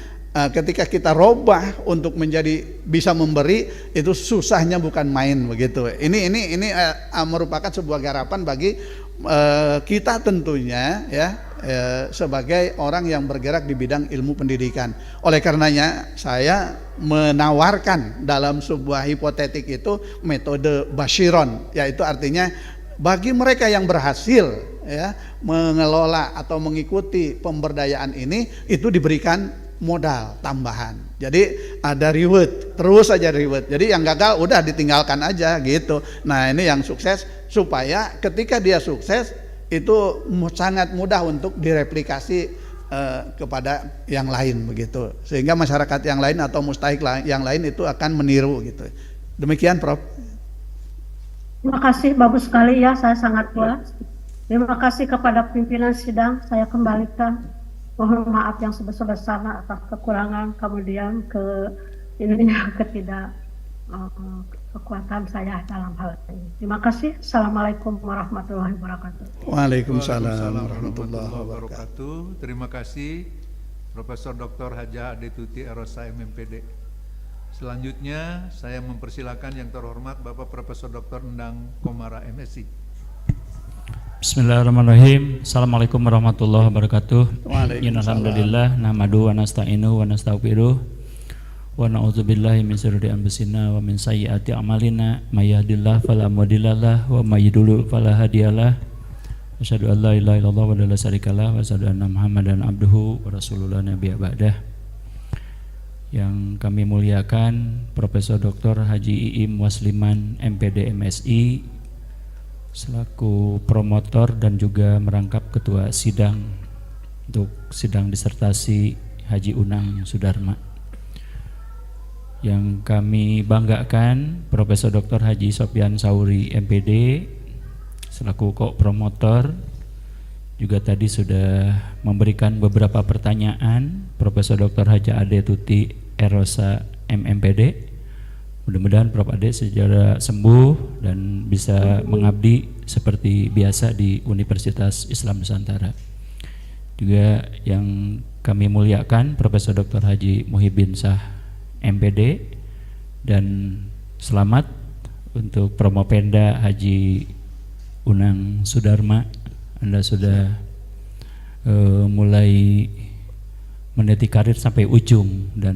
ketika kita robah untuk menjadi bisa memberi, itu susahnya bukan main begitu. Ini merupakan sebuah garapan bagi kita tentunya ya, sebagai orang yang bergerak di bidang ilmu pendidikan. Oleh karenanya saya menawarkan dalam sebuah hipotetik itu metode Bashiron, yaitu artinya bagi mereka yang berhasil ya mengelola atau mengikuti pemberdayaan ini, itu diberikan modal tambahan. Jadi ada reward, terus saja reward. Jadi yang gagal udah ditinggalkan aja gitu. Nah, ini yang sukses, supaya ketika dia sukses itu sangat mudah untuk direplikasi kepada yang lain begitu. Sehingga masyarakat yang lain atau mustahik yang lain itu akan meniru gitu. Demikian Prof. Terima kasih, bagus sekali ya, saya sangat puas. Terima kasih kepada pimpinan sidang, saya kembalikan. Mohon maaf yang sebesar-besarnya atas kekurangan, kemudian kekuatan saya dalam hal ini. Terima kasih. Assalamualaikum warahmatullahi wabarakatuh. Waalaikumsalam warahmatullahi wabarakatuh. Terima kasih Profesor Dr. Haja Adetuti Erosa MMPD. Selanjutnya saya mempersilakan yang terhormat Bapak Profesor Dr. Endang Komara MSI. Bismillahirrahmanirrahim. Assalamualaikum warahmatullahi wabarakatuh. Waalaikumsalam. Alhamdulillah, nahmadu wa nasta'inu wa nastaghfiruh wa na'udzubillahi min syururi anfusina wa min sayyiati a'malina, may yahdihillahu fala mudhillalah wa may yudlil fala hadiyalah. Asyhadu an la ilaha illallah wa la syarikalah wa asyhadu anna Muhammadan abduhu wa rasulullah nabiyya ba'dah. Yang kami muliakan Profesor Dr. Haji Iim Wasliman MPD MSI selaku promotor dan juga merangkap ketua sidang untuk sidang disertasi Haji Unang Sudarma. Yang kami banggakan Profesor Dr. Haji Sopyan Sauri MPD selaku co-promotor juga tadi sudah memberikan beberapa pertanyaan. Profesor Dr. Haja Adetuti Erosa MMPD, mudah-mudahan Prof. Ade secara sembuh dan bisa mengabdi seperti biasa di Universitas Islam Nusantara. Juga yang kami muliakan Profesor Dr. Haji Muhibin Shah MPD, dan selamat untuk Promopenda Haji Unang Sudarma. Anda sudah mulai meniti karir sampai ujung, dan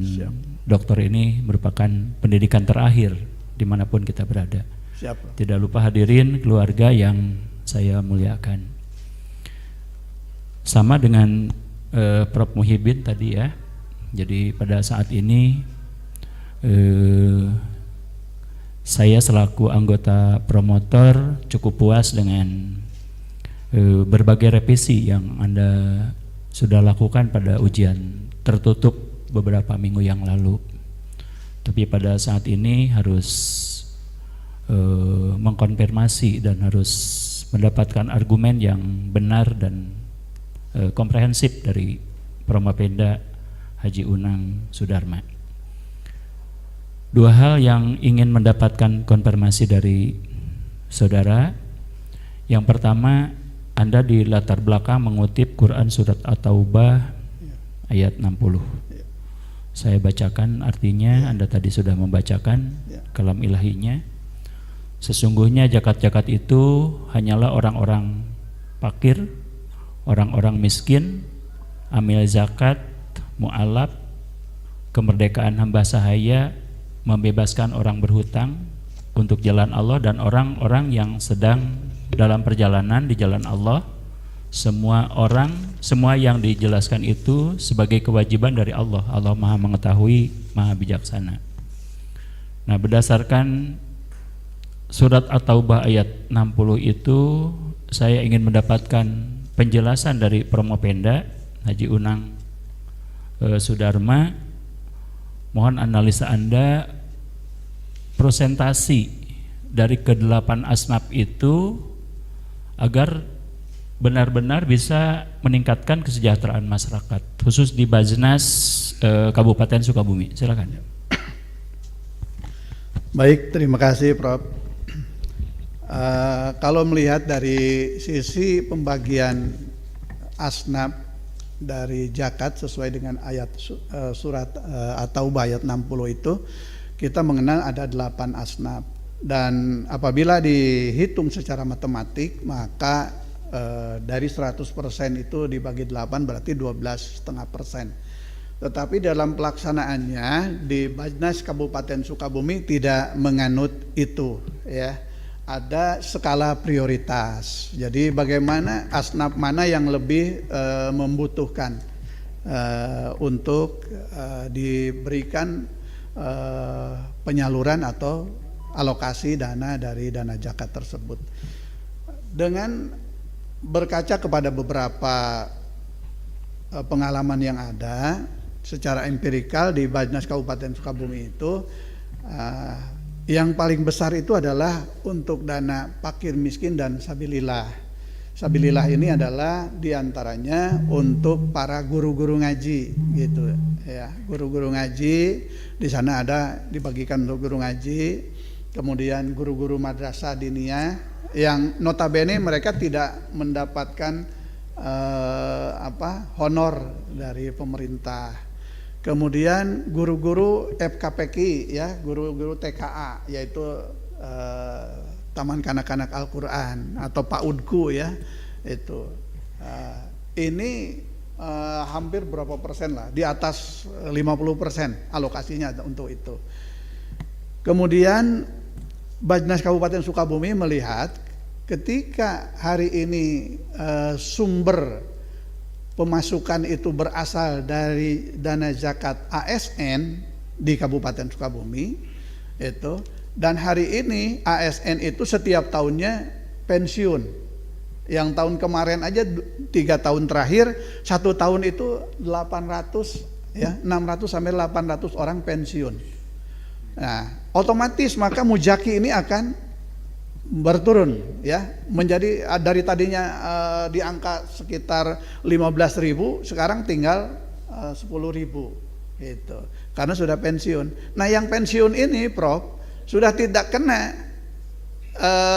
dokter ini merupakan pendidikan terakhir dimanapun kita berada. Siap. Tidak lupa hadirin keluarga yang saya muliakan. Sama dengan Prof. Muhibin tadi ya. Jadi pada saat ini saya selaku anggota promotor cukup puas dengan berbagai revisi yang Anda sudah lakukan pada ujian tertutup beberapa minggu yang lalu. Tapi pada saat ini harus mengkonfirmasi dan harus mendapatkan argumen yang benar dan komprehensif dari Promopenda Haji Unang Sudarma. Dua hal yang ingin mendapatkan konfirmasi dari saudara. Yang pertama, Anda di latar belakang mengutip Quran surat At-Taubah ayat 60. Saya bacakan artinya, Anda tadi sudah membacakan Ya. kalam ilahinya. Sesungguhnya zakat-zakat itu hanyalah orang-orang fakir, orang-orang miskin, amil zakat, mu'alaf, kemerdekaan hamba sahaya, membebaskan orang berhutang untuk jalan Allah, dan orang-orang yang sedang dalam perjalanan di jalan Allah. Semua yang dijelaskan itu sebagai kewajiban dari Allah. Allah Maha mengetahui, Maha bijaksana. Nah, berdasarkan surat At-Taubah ayat 60 itu, saya ingin mendapatkan penjelasan dari Promopenda Haji Unang Sudarma. Mohon analisa Anda, prosentasi dari ke-8 asnaf itu agar benar-benar bisa meningkatkan kesejahteraan masyarakat, khusus di Bajnas Kabupaten Sukabumi. Silakan. Baik, terima kasih Prof. Kalau melihat dari sisi pembagian asnaf dari zakat sesuai dengan ayat surat At-Taubah ayat 60 itu, kita mengenal ada 8 asnaf, dan apabila dihitung secara matematik maka dari 100% itu dibagi 8 berarti 12,5%. Tetapi dalam pelaksanaannya di Bajnas Kabupaten Sukabumi tidak menganut itu, ya. Ada skala prioritas. Jadi bagaimana asnaf mana yang lebih membutuhkan untuk diberikan penyaluran atau alokasi dana dari dana zakat tersebut. Dengan berkaca kepada beberapa pengalaman yang ada secara empirikal di Bajnas Kabupaten Sukabumi itu, yang paling besar itu adalah untuk dana fakir miskin dan sabilillah. Sabilillah ini adalah diantaranya untuk para guru-guru ngaji, gitu ya. Guru-guru ngaji di sana ada dibagikan untuk guru ngaji, kemudian guru-guru madrasah diniyah yang notabene mereka tidak mendapatkan honor dari pemerintah. Kemudian guru-guru FKPK, ya, guru-guru TKA, yaitu Taman Kanak-Kanak Al-Quran atau PAUDKU, ya, itu. Ini hampir berapa persen lah, di atas 50% alokasinya untuk itu. Kemudian Bajnas Kabupaten Sukabumi melihat ketika hari ini sumber pemasukan itu berasal dari dana zakat ASN di Kabupaten Sukabumi itu, dan hari ini ASN itu setiap tahunnya pensiun. Yang tahun kemarin aja 3 tahun terakhir, 1 tahun itu 800, ya, 600 sampai 800 orang pensiun. Nah, otomatis maka mujaki ini akan berturun, ya, menjadi dari tadinya di angka sekitar 15.000 sekarang tinggal 10.000 gitu, karena sudah pensiun. Nah, yang pensiun ini Prof sudah tidak kena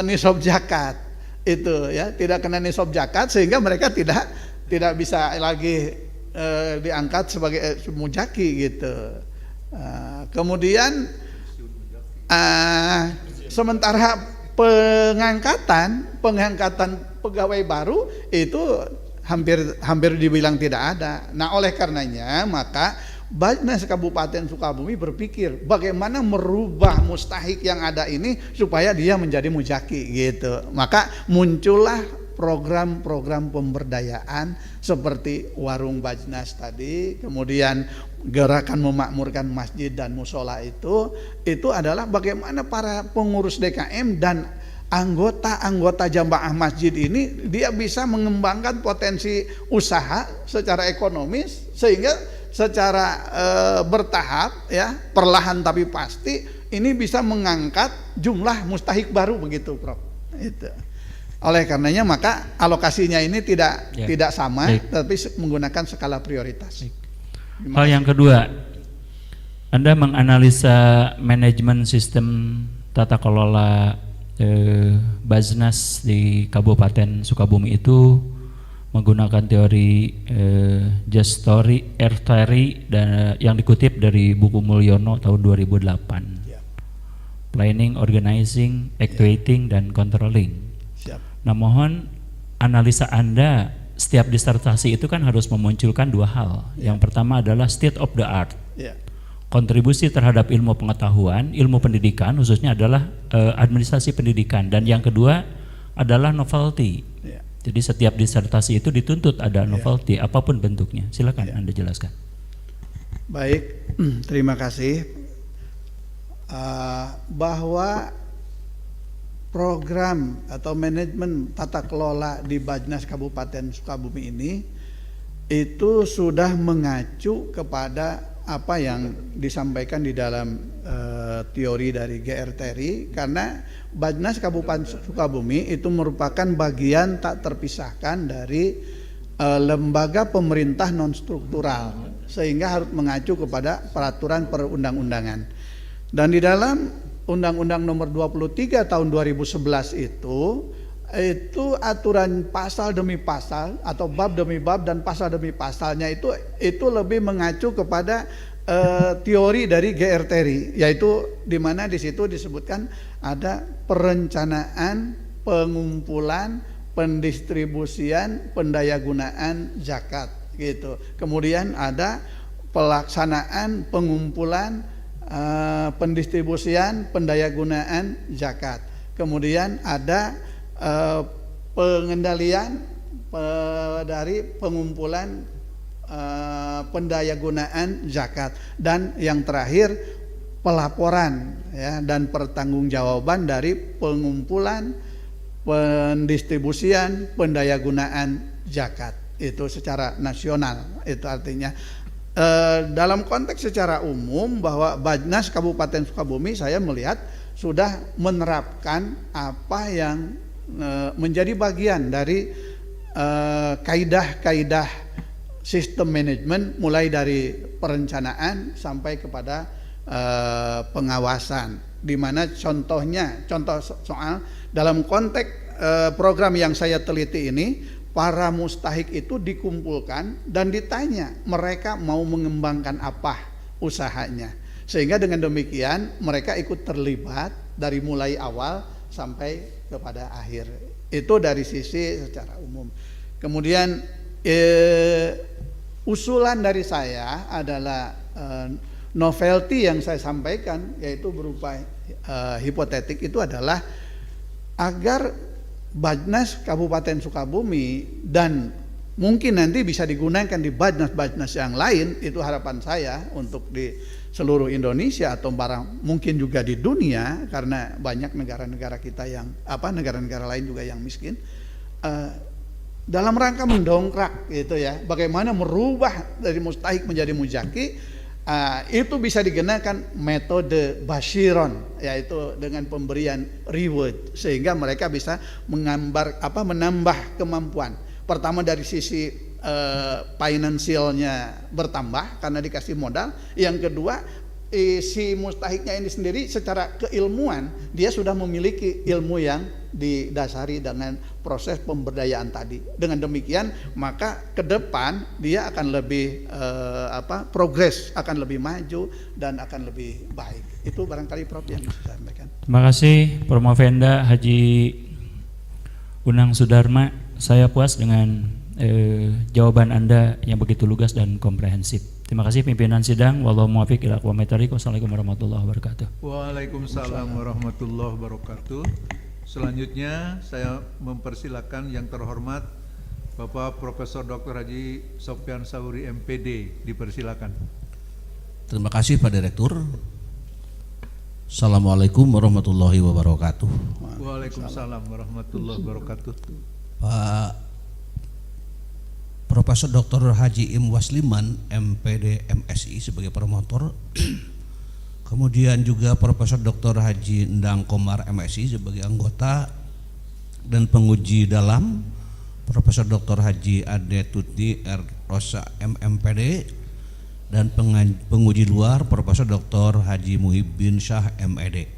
nisab zakat itu, ya, tidak kena nisab zakat, sehingga mereka tidak bisa lagi diangkat sebagai mujaki gitu. Kemudian sementara pengangkatan pegawai baru itu hampir dibilang tidak ada. Nah, oleh karenanya maka Bajnas Kabupaten Sukabumi berpikir bagaimana merubah mustahik yang ada ini supaya dia menjadi mujaki gitu. Maka muncullah program-program pemberdayaan seperti warung Bajnas tadi, kemudian gerakan memakmurkan masjid dan musola itu adalah bagaimana para pengurus DKM dan anggota-anggota jamaah masjid ini dia bisa mengembangkan potensi usaha secara ekonomis, sehingga secara bertahap, ya, perlahan tapi pasti ini bisa mengangkat jumlah mustahik baru begitu, Prof. Itu. Oleh karenanya maka alokasinya ini tidak sama, tapi menggunakan skala prioritas. Hal yang kedua, Anda menganalisa manajemen sistem tata kelola Bajnas di Kabupaten Sukabumi itu menggunakan teori just story, air theory dan yang dikutip dari buku Mulyono tahun 2008. Planning, organizing, actuating, dan controlling. Siap. Nah, mohon analisa Anda setiap disertasi itu kan harus memunculkan dua hal. Yang pertama adalah state of the art. Ya. Kontribusi terhadap ilmu pengetahuan, ilmu pendidikan khususnya adalah administrasi pendidikan, dan yang kedua adalah novelty. Ya. Jadi setiap disertasi itu dituntut ada novelty apapun bentuknya. Silakan Anda jelaskan. Baik, terima kasih. Bahwa program atau manajemen tata kelola di Bajnas Kabupaten Sukabumi ini itu sudah mengacu kepada apa yang disampaikan di dalam teori dari GR TRI, karena Bajnas Kabupaten Sukabumi itu merupakan bagian tak terpisahkan dari lembaga pemerintah non struktural, sehingga harus mengacu kepada peraturan perundang-undangan. Dan di dalam Undang-Undang Nomor 23 Tahun 2011 itu aturan pasal demi pasal atau bab demi bab dan pasal demi pasalnya itu lebih mengacu kepada teori dari GR TRI, yaitu di mana di situ disebutkan ada perencanaan, pengumpulan, pendistribusian, pendayagunaan zakat gitu. Kemudian ada pelaksanaan, pengumpulan, pendistribusian, pendayagunaan zakat. Kemudian ada pengendalian dari pengumpulan, pendayagunaan zakat, dan yang terakhir pelaporan ya dan pertanggungjawaban dari pengumpulan, pendistribusian, pendayagunaan zakat itu secara nasional. Itu artinya dalam konteks secara umum bahwa Bajnas Kabupaten Sukabumi saya melihat sudah menerapkan apa yang menjadi bagian dari kaidah-kaidah sistem manajemen, mulai dari perencanaan sampai kepada pengawasan. Di mana contoh soal dalam konteks program yang saya teliti ini, para mustahik itu dikumpulkan dan ditanya mereka mau mengembangkan apa usahanya, sehingga dengan demikian mereka ikut terlibat dari mulai awal sampai kepada akhir. Itu dari sisi secara umum. Kemudian usulan dari saya adalah novelty yang saya sampaikan, yaitu berupa hipotetik, itu adalah agar Bajnas Kabupaten Sukabumi dan mungkin nanti bisa digunakan di Bajnas-Bajnas yang lain, itu harapan saya untuk di seluruh Indonesia atau mungkin juga di dunia, karena banyak negara-negara kita yang negara-negara lain juga yang miskin, dalam rangka mendongkrak gitu ya, bagaimana merubah dari mustahik menjadi muzaki. Itu bisa digunakan metode Bashiron, yaitu dengan pemberian reward, sehingga mereka bisa menambah kemampuan. Pertama dari sisi finansialnya bertambah karena dikasih modal. Yang kedua, si mustahiknya ini sendiri secara keilmuan dia sudah memiliki ilmu yang didasari dengan proses pemberdayaan tadi. Dengan demikian maka ke depan dia akan lebih progres, akan lebih maju dan akan lebih baik. Itu barangkali Prof yang bisa saya sampaikan. Terima kasih Promofenda Haji Unang Sudarma. Saya puas dengan jawaban Anda yang begitu lugas dan komprehensif. Terima kasih pimpinan sidang. Wallahu muwaffiq ila aqwamit thoriq. Wassalamualaikum warahmatullahi wabarakatuh. Waalaikumsalam warahmatullahi wabarakatuh. Selanjutnya saya mempersilakan yang terhormat Bapak Profesor Dr. Haji Sofyan Sauri MPD, dipersilakan. Terima kasih Pak Direktur. Assalamualaikum warahmatullahi wabarakatuh. Waalaikumsalam warahmatullahi wabarakatuh. Pak Profesor Dr. Haji Im Wasliman MPD MSI sebagai promotor, kemudian juga Profesor Dr. Haji Endang Komar MSI sebagai anggota dan penguji dalam, Profesor Dr. Haji Ade Tuti R. Rosa MMPD, dan penguji luar Profesor Dr. Haji Muhibin Syah MED.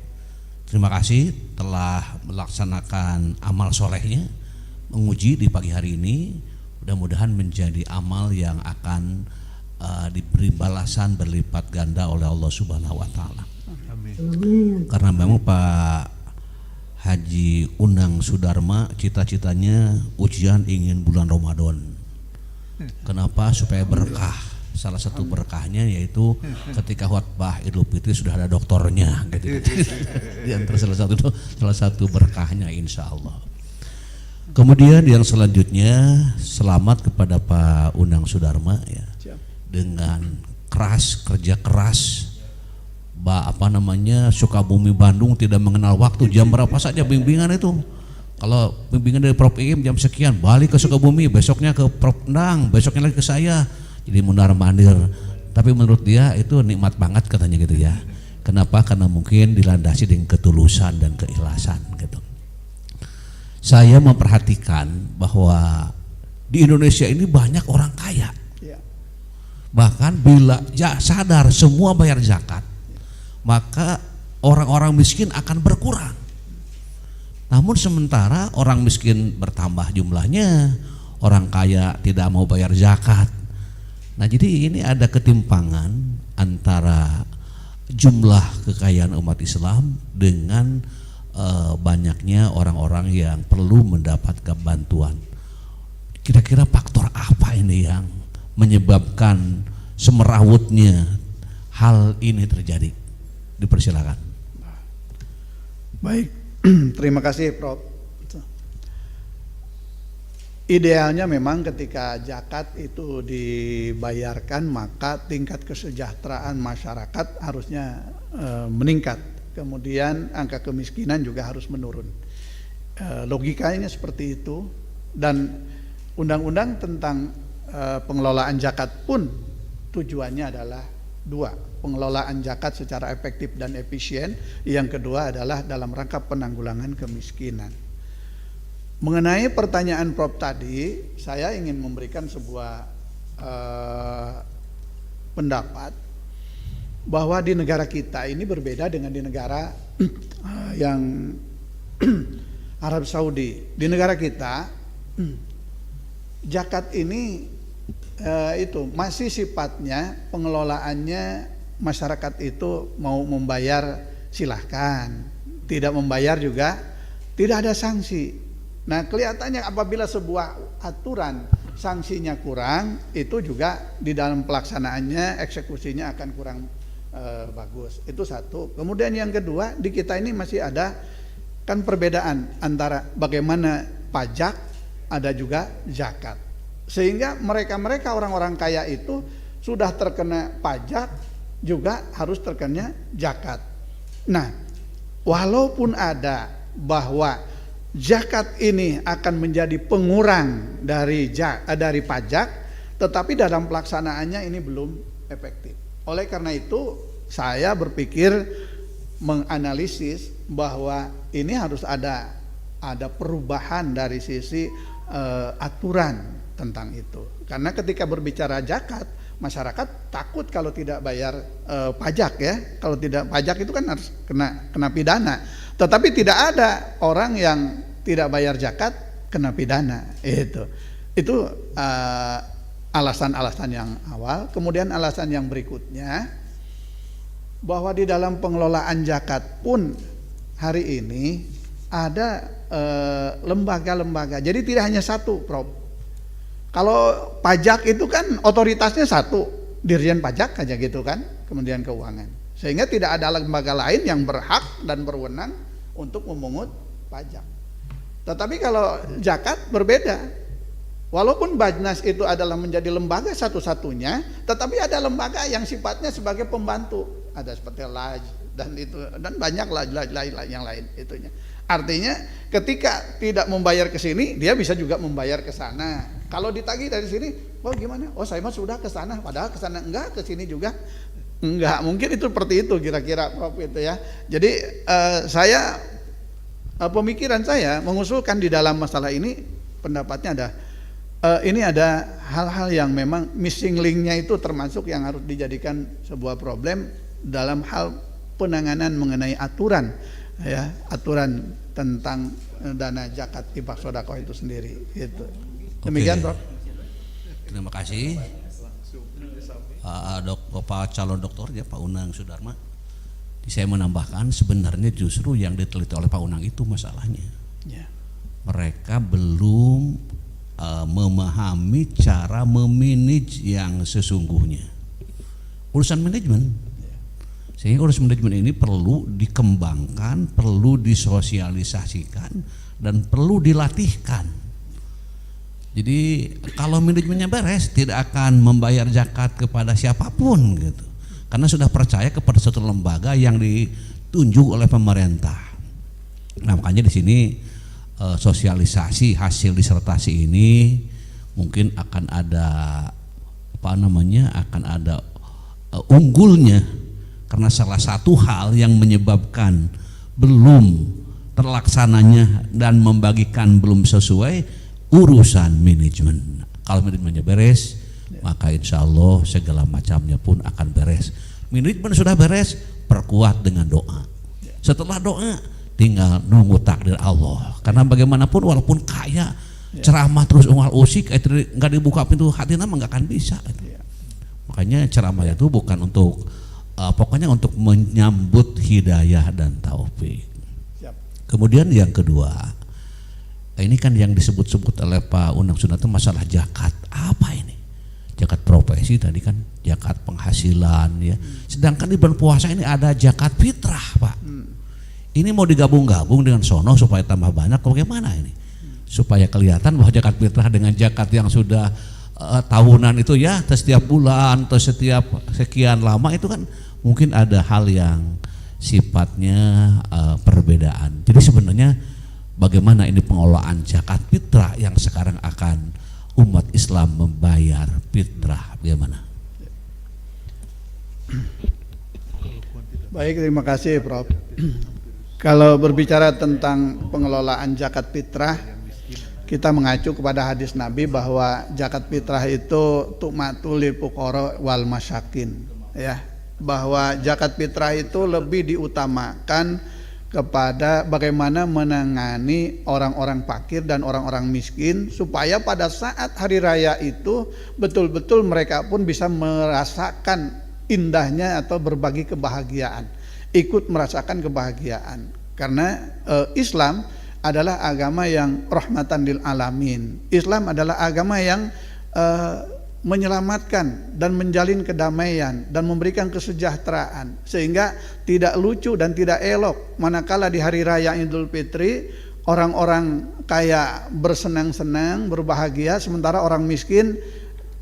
Terima kasih telah melaksanakan amal solehnya menguji di pagi hari ini. Mudah-mudahan menjadi amal yang akan diberi balasan berlipat ganda oleh Allah Subhanahu wa taala. Amin. Karena memang Pak Haji Unang Sudarma cita-citanya ujian ingin bulan Ramadan. Kenapa? Supaya berkah. Salah satu berkahnya yaitu ketika khutbah Idul Fitri sudah ada doktornya gitu. Di antara salah satu berkahnya insya Allah. Kemudian yang selanjutnya selamat kepada Pak Unang Sudarma ya. Dengan kerja keras Sukabumi Bandung tidak mengenal waktu, jam berapa saja bimbingan itu. Kalau bimbingan dari Prof Iim jam sekian balik ke Sukabumi, besoknya ke Prof Endang, besoknya lagi ke saya. Jadi mundar-mandir. Tapi menurut dia itu nikmat banget katanya gitu ya. Kenapa? Karena mungkin dilandasi dengan ketulusan dan keikhlasan gitu. Saya memperhatikan bahwa di Indonesia ini banyak orang kaya. Bahkan bila sadar semua bayar zakat, maka orang-orang miskin akan berkurang. Namun sementara orang miskin bertambah jumlahnya, orang kaya tidak mau bayar zakat. Nah, jadi ini ada ketimpangan antara jumlah kekayaan umat Islam dengan banyaknya orang-orang yang perlu mendapatkan bantuan. Kira-kira faktor apa ini yang menyebabkan semerawutnya hal ini terjadi? Dipersilakan. Baik, terima kasih Prof. Idealnya memang ketika zakat itu dibayarkan maka tingkat kesejahteraan masyarakat harusnya meningkat. Kemudian angka kemiskinan juga harus menurun. Logikanya seperti itu, dan undang-undang tentang pengelolaan zakat pun tujuannya adalah dua: pengelolaan zakat secara efektif dan efisien. Yang kedua adalah dalam rangka penanggulangan kemiskinan. Mengenai pertanyaan Prof tadi, saya ingin memberikan sebuah pendapat bahwa di negara kita ini berbeda dengan di negara yang Arab Saudi. Di negara kita zakat ini itu masih sifatnya pengelolaannya masyarakat itu mau membayar silahkan, tidak membayar juga tidak ada sanksi. Nah, kelihatannya apabila sebuah aturan sanksinya kurang, itu juga di dalam pelaksanaannya eksekusinya akan kurang bagus. Itu satu. Kemudian yang kedua, di kita ini masih ada kan perbedaan antara bagaimana pajak, ada juga zakat. Sehingga mereka orang-orang kaya itu sudah terkena pajak juga harus terkena zakat. Nah, walaupun ada bahwa zakat ini akan menjadi pengurang dari pajak, tetapi dalam pelaksanaannya ini belum efektif. Oleh karena itu saya berpikir menganalisis bahwa ini harus ada perubahan dari sisi aturan tentang itu. Karena ketika berbicara zakat, masyarakat takut kalau tidak bayar pajak ya. Kalau tidak pajak itu kan harus kena pidana. Tetapi tidak ada orang yang tidak bayar zakat kena pidana. Itu alasan-alasan yang awal. Kemudian alasan yang berikutnya, bahwa di dalam pengelolaan zakat pun hari ini ada lembaga-lembaga. Jadi tidak hanya satu, Prof. Kalau pajak itu kan otoritasnya satu, Dirjen Pajak aja gitu kan, Kementerian Keuangan. Sehingga tidak ada lembaga lain yang berhak dan berwenang untuk memungut pajak. Tetapi kalau zakat berbeda. Walaupun Bajnas itu adalah menjadi lembaga satu-satunya, tetapi ada lembaga yang sifatnya sebagai pembantu. Ada seperti LAJ dan banyak yang lain itunya. Artinya ketika tidak membayar ke sini, dia bisa juga membayar ke sana. Kalau ditagih dari sini, oh gimana? Oh saya mah sudah ke sana, padahal ke sana enggak, ke sini juga enggak. Mungkin itu seperti itu kira-kira Prof itu ya. Jadi pemikiran saya mengusulkan di dalam masalah ini, pendapatnya ada ini ada hal-hal yang memang missing linknya itu termasuk yang harus dijadikan sebuah problem dalam hal penanganan mengenai aturan ya, aturan tentang dana zakat infak sedekah itu sendiri gitu. Demikian Prof. terima kasih. Bapak calon doktornya Pak Unang Sudarma. Saya menambahkan sebenarnya justru yang diteliti oleh Pak Unang itu masalahnya. Ya. Mereka belum memahami cara memanage yang sesungguhnya. Urusan manajemen. Sehingga urusan manajemen ini perlu dikembangkan, perlu disosialisasikan, dan perlu dilatihkan. Jadi kalau manajemennya beres, tidak akan membayar zakat kepada siapapun gitu. Karena sudah percaya kepada suatu lembaga yang ditunjuk oleh pemerintah. Nah, makanya di sini sosialisasi hasil disertasi ini mungkin akan ada akan ada unggulnya, karena salah satu hal yang menyebabkan belum terlaksananya dan membagikan belum sesuai urusan manajemen. Kalau manajemennya beres, maka insya Allah segala macamnya pun akan beres. Manajemen sudah beres, perkuat dengan doa. Setelah doa, tinggal nunggu takdir Allah. Karena bagaimanapun walaupun kaya, ceramah terus unggal usik, nggak dibuka pintu hati nama nggak akan bisa. Makanya ceramah itu bukan untuk pokoknya untuk menyambut hidayah dan taufik. Kemudian yang kedua, ini kan yang disebut-sebut oleh Pak Unang Sudarto masalah zakat. Apa ini? Zakat profesi tadi kan, zakat penghasilan ya. Sedangkan di bulan puasa ini ada zakat fitrah, Pak. Ini mau digabung-gabung dengan sono supaya tambah banyak, bagaimana ini? Supaya kelihatan bahwa zakat fitrah dengan zakat yang sudah tahunan itu ya, setiap bulan atau setiap sekian lama itu kan mungkin ada hal yang sifatnya perbedaan. Jadi sebenarnya bagaimana ini pengelolaan zakat fitrah yang sekarang akan umat Islam membayar fitrah, bagaimana? Baik, terima kasih Prof. Kalau berbicara tentang pengelolaan zakat fitrah, kita mengacu kepada hadis Nabi bahwa zakat fitrah itu tu'matul lil fuqara wal masyakin, ya, bahwa zakat fitrah itu lebih diutamakan kepada bagaimana menangani orang-orang fakir dan orang-orang miskin, supaya pada saat hari raya itu betul-betul mereka pun bisa merasakan indahnya atau berbagi kebahagiaan, ikut merasakan kebahagiaan. Karena Islam adalah agama yang rahmatan lil alamin. Islam adalah agama yang menyelamatkan dan menjalin kedamaian dan memberikan kesejahteraan, sehingga tidak lucu dan tidak elok manakala di hari raya Idul Fitri orang-orang kaya bersenang-senang berbahagia, sementara orang miskin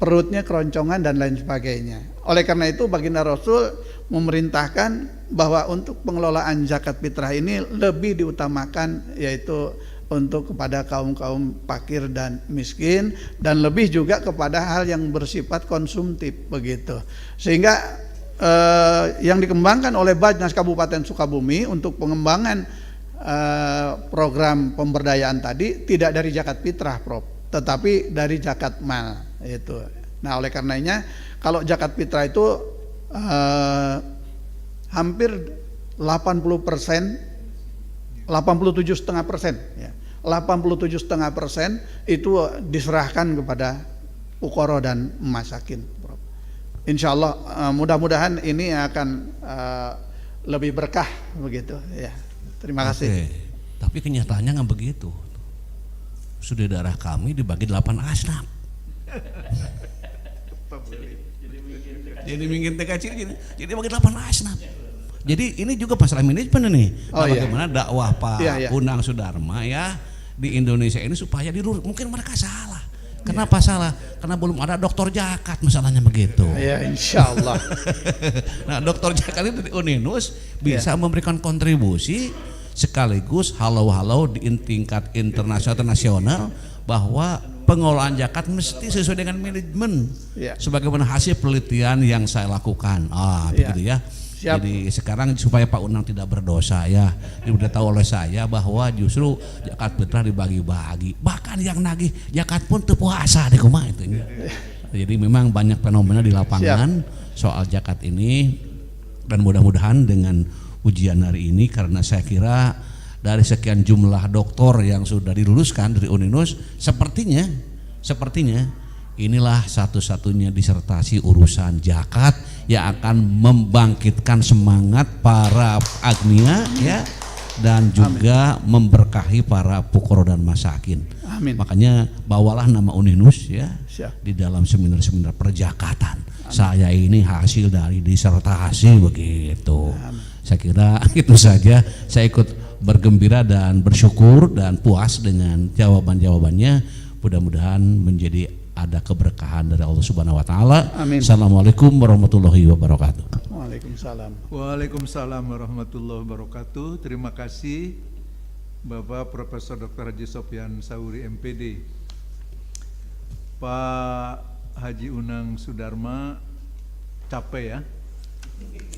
perutnya keroncongan dan lain sebagainya. Oleh karena itu baginda Rasul memerintahkan bahwa untuk pengelolaan zakat fitrah ini lebih diutamakan, yaitu untuk kepada kaum-kaum fakir dan miskin, dan lebih juga kepada hal yang bersifat konsumtif begitu. Sehingga yang dikembangkan oleh Bajnas Kabupaten Sukabumi untuk pengembangan program pemberdayaan tadi tidak dari zakat fitrah, Prof, tetapi dari zakat mal itu. Nah, oleh karenanya kalau zakat fitrah itu hampir 87,5% ya. 87,5% itu diserahkan kepada fuqara dan masakin. Insya Allah mudah-mudahan ini akan lebih berkah begitu ya. Terima kasih. Tapi kenyataannya nggak begitu. Saudara kami dibagi 8 asnaf. Jadi mungkin kecil jadi bagi 8 asnaf. Jadi ini juga masalah manajemen nih. Nah, bagaimana dakwah Pak Unang Sudarma ya di Indonesia ini supaya dilurus. Mungkin mereka salah. Kenapa salah? Karena belum ada dokter zakat, masalahnya begitu. Ya, insya Allah. Nah, dokter zakat itu di Uninus bisa memberikan kontribusi sekaligus halau-halau di tingkat internasional nasional bahwa pengelolaan zakat mesti sesuai dengan manajemen. Sebagaimana hasil penelitian yang saya lakukan. Begitu ya. Siap. Jadi sekarang supaya Pak Unang tidak berdosa ya, sudah tahu oleh saya bahwa justru zakat fitrah dibagi-bagi, bahkan yang nagih zakat pun teu puasa deh kumaha itu. Jadi memang banyak fenomena di lapangan soal zakat ini, dan mudah-mudahan dengan ujian hari ini, karena saya kira dari sekian jumlah doktor yang sudah diluluskan dari Uninus, sepertinya inilah satu-satunya disertasi urusan zakat yang akan membangkitkan semangat para agnia ya, dan juga memberkahi para pukoro dan masakin. Amin. Makanya bawalah nama Uninus ya Siap. di dalam seminar-seminar perjakatan. Saya ini hasil dari disertasi begitu. Saya kira itu saja. Saya ikut bergembira dan bersyukur dan puas dengan jawaban-jawabannya. Mudah-mudahan menjadi ada keberkahan dari Allah Subhanahu wa taala. Amin. Assalamualaikum warahmatullahi wabarakatuh. Waalaikumsalam. Waalaikumsalam warahmatullahi wabarakatuh. Terima kasih Bapak Profesor Dr. Haji Sopyan Sauri MPD. Pak Haji Unang Sudarma capek ya.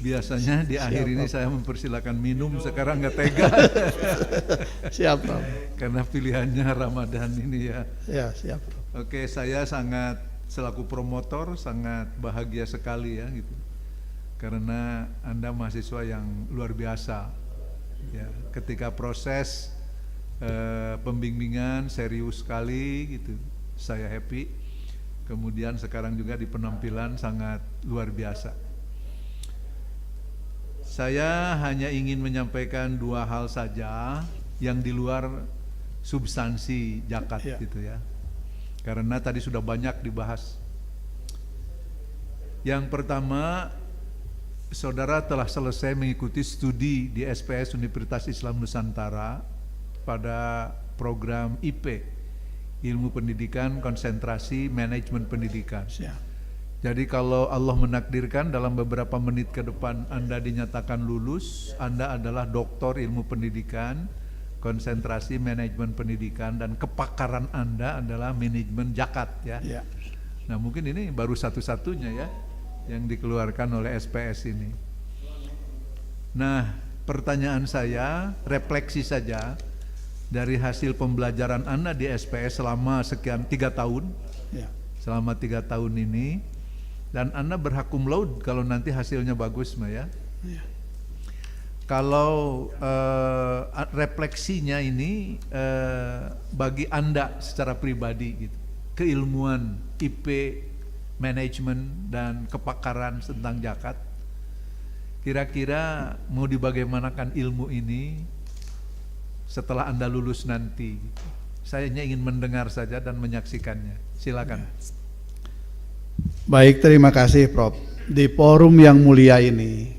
Biasanya di akhir ini saya mempersilakan minum, sekarang nggak tega. Siap, Prof. Karena pilihannya Ramadan ini ya. Ya, siap, Prof. Oke, saya sangat selaku promotor sangat bahagia sekali ya gitu. Karena Anda mahasiswa yang luar biasa. Ya, ketika proses pembimbingan serius sekali gitu. Saya happy. Kemudian sekarang juga di penampilan sangat luar biasa. Saya hanya ingin menyampaikan dua hal saja yang di luar substansi zakat gitu ya. Karena tadi sudah banyak dibahas. Yang pertama, saudara telah selesai mengikuti studi di SPS Universitas Islam Nusantara pada program IP, Ilmu Pendidikan Konsentrasi Manajemen Pendidikan. Jadi kalau Allah menakdirkan dalam beberapa menit ke depan Anda dinyatakan lulus, Anda adalah doktor ilmu pendidikan, konsentrasi manajemen pendidikan, dan kepakaran Anda adalah manajemen zakat ya. Nah mungkin ini baru satu-satunya ya yang dikeluarkan oleh SPS ini. Nah pertanyaan saya, refleksi saja dari hasil pembelajaran Anda di SPS selama sekian 3 tahun, selama 3 tahun ini, dan Anda berhak cum laude kalau nanti hasilnya bagus mah ya. Kalau refleksinya ini bagi Anda secara pribadi gitu, keilmuan IP, manajemen dan kepakaran tentang zakat, kira-kira mau dibagaimanakan ilmu ini setelah Anda lulus nanti? Saya hanya ingin mendengar saja dan menyaksikannya. Silakan. Baik, terima kasih Prof. Di forum yang mulia ini,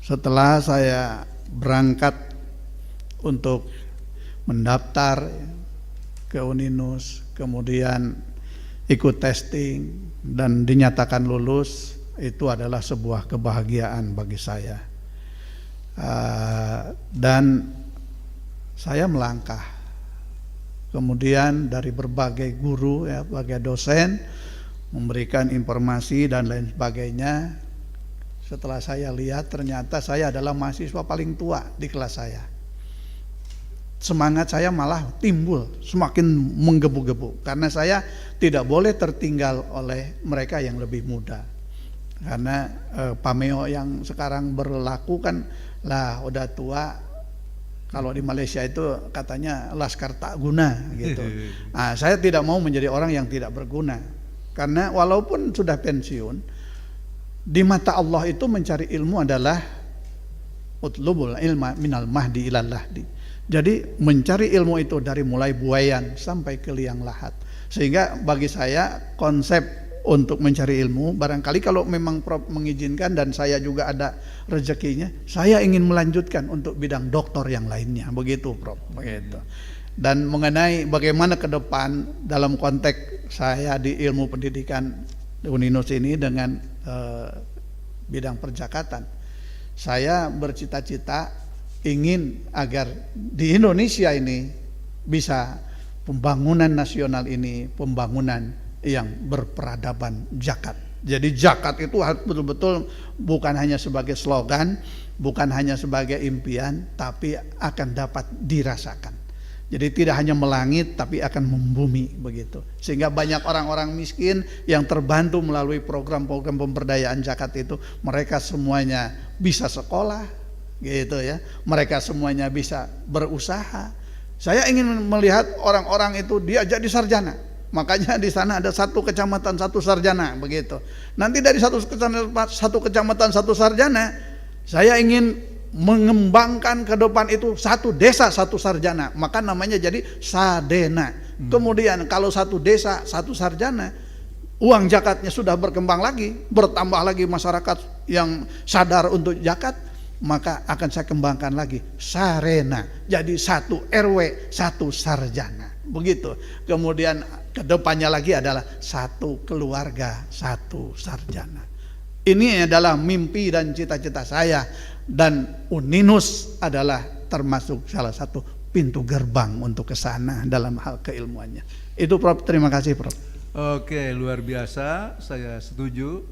setelah saya berangkat untuk mendaftar ke Uninus, kemudian ikut testing dan dinyatakan lulus, itu adalah sebuah kebahagiaan bagi saya. Dan saya melangkah, kemudian dari berbagai guru ya, berbagai dosen memberikan informasi dan lain sebagainya. Setelah saya lihat ternyata saya adalah mahasiswa paling tua di kelas saya. Semangat saya malah timbul, semakin menggebu-gebu, karena saya tidak boleh tertinggal oleh mereka yang lebih muda. Karena pameo yang sekarang berlaku kan lah udah tua. Kalau di Malaysia itu katanya laskar tak guna gitu. Nah, saya tidak mau menjadi orang yang tidak berguna. Karena walaupun sudah pensiun, di mata Allah itu mencari ilmu adalah utlubul ilma minal mahdi ilal lahdi. Jadi mencari ilmu itu dari mulai buayan sampai ke liang lahat. Sehingga bagi saya konsep untuk mencari ilmu, barangkali kalau memang Prof mengizinkan dan saya juga ada rezekinya, saya ingin melanjutkan untuk bidang doktor yang lainnya. Begitu Prof, begitu. Dan mengenai bagaimana ke depan dalam konteks saya di ilmu pendidikan di Uninus ini dengan bidang perjakatan, saya bercita-cita ingin agar di Indonesia ini bisa pembangunan nasional ini pembangunan yang berperadaban zakat. Jadi zakat itu harus betul-betul bukan hanya sebagai slogan, bukan hanya sebagai impian, tapi akan dapat dirasakan. Jadi tidak hanya melangit tapi akan membumi begitu. Sehingga banyak orang-orang miskin yang terbantu melalui program-program pemberdayaan zakat itu, mereka semuanya bisa sekolah gitu ya. Mereka semuanya bisa berusaha. Saya ingin melihat orang-orang itu dia jadi sarjana, Makanya di sana ada 1 kecamatan 1 sarjana begitu. Nanti dari satu kecamatan 1 sarjana, saya ingin mengembangkan ke depan itu 1 desa 1 sarjana, maka namanya jadi sadena. Kemudian kalau 1 desa 1 sarjana, uang zakatnya sudah berkembang lagi, bertambah lagi masyarakat yang sadar untuk zakat, maka akan saya kembangkan lagi sarena, jadi 1 RW 1 sarjana begitu. Kemudian kedepannya lagi adalah 1 keluarga 1 sarjana. Ini adalah mimpi dan cita-cita saya, dan Uninus adalah termasuk salah satu pintu gerbang untuk ke sana dalam hal keilmuannya. Itu Prof, terima kasih Prof. Oke, luar biasa, saya setuju.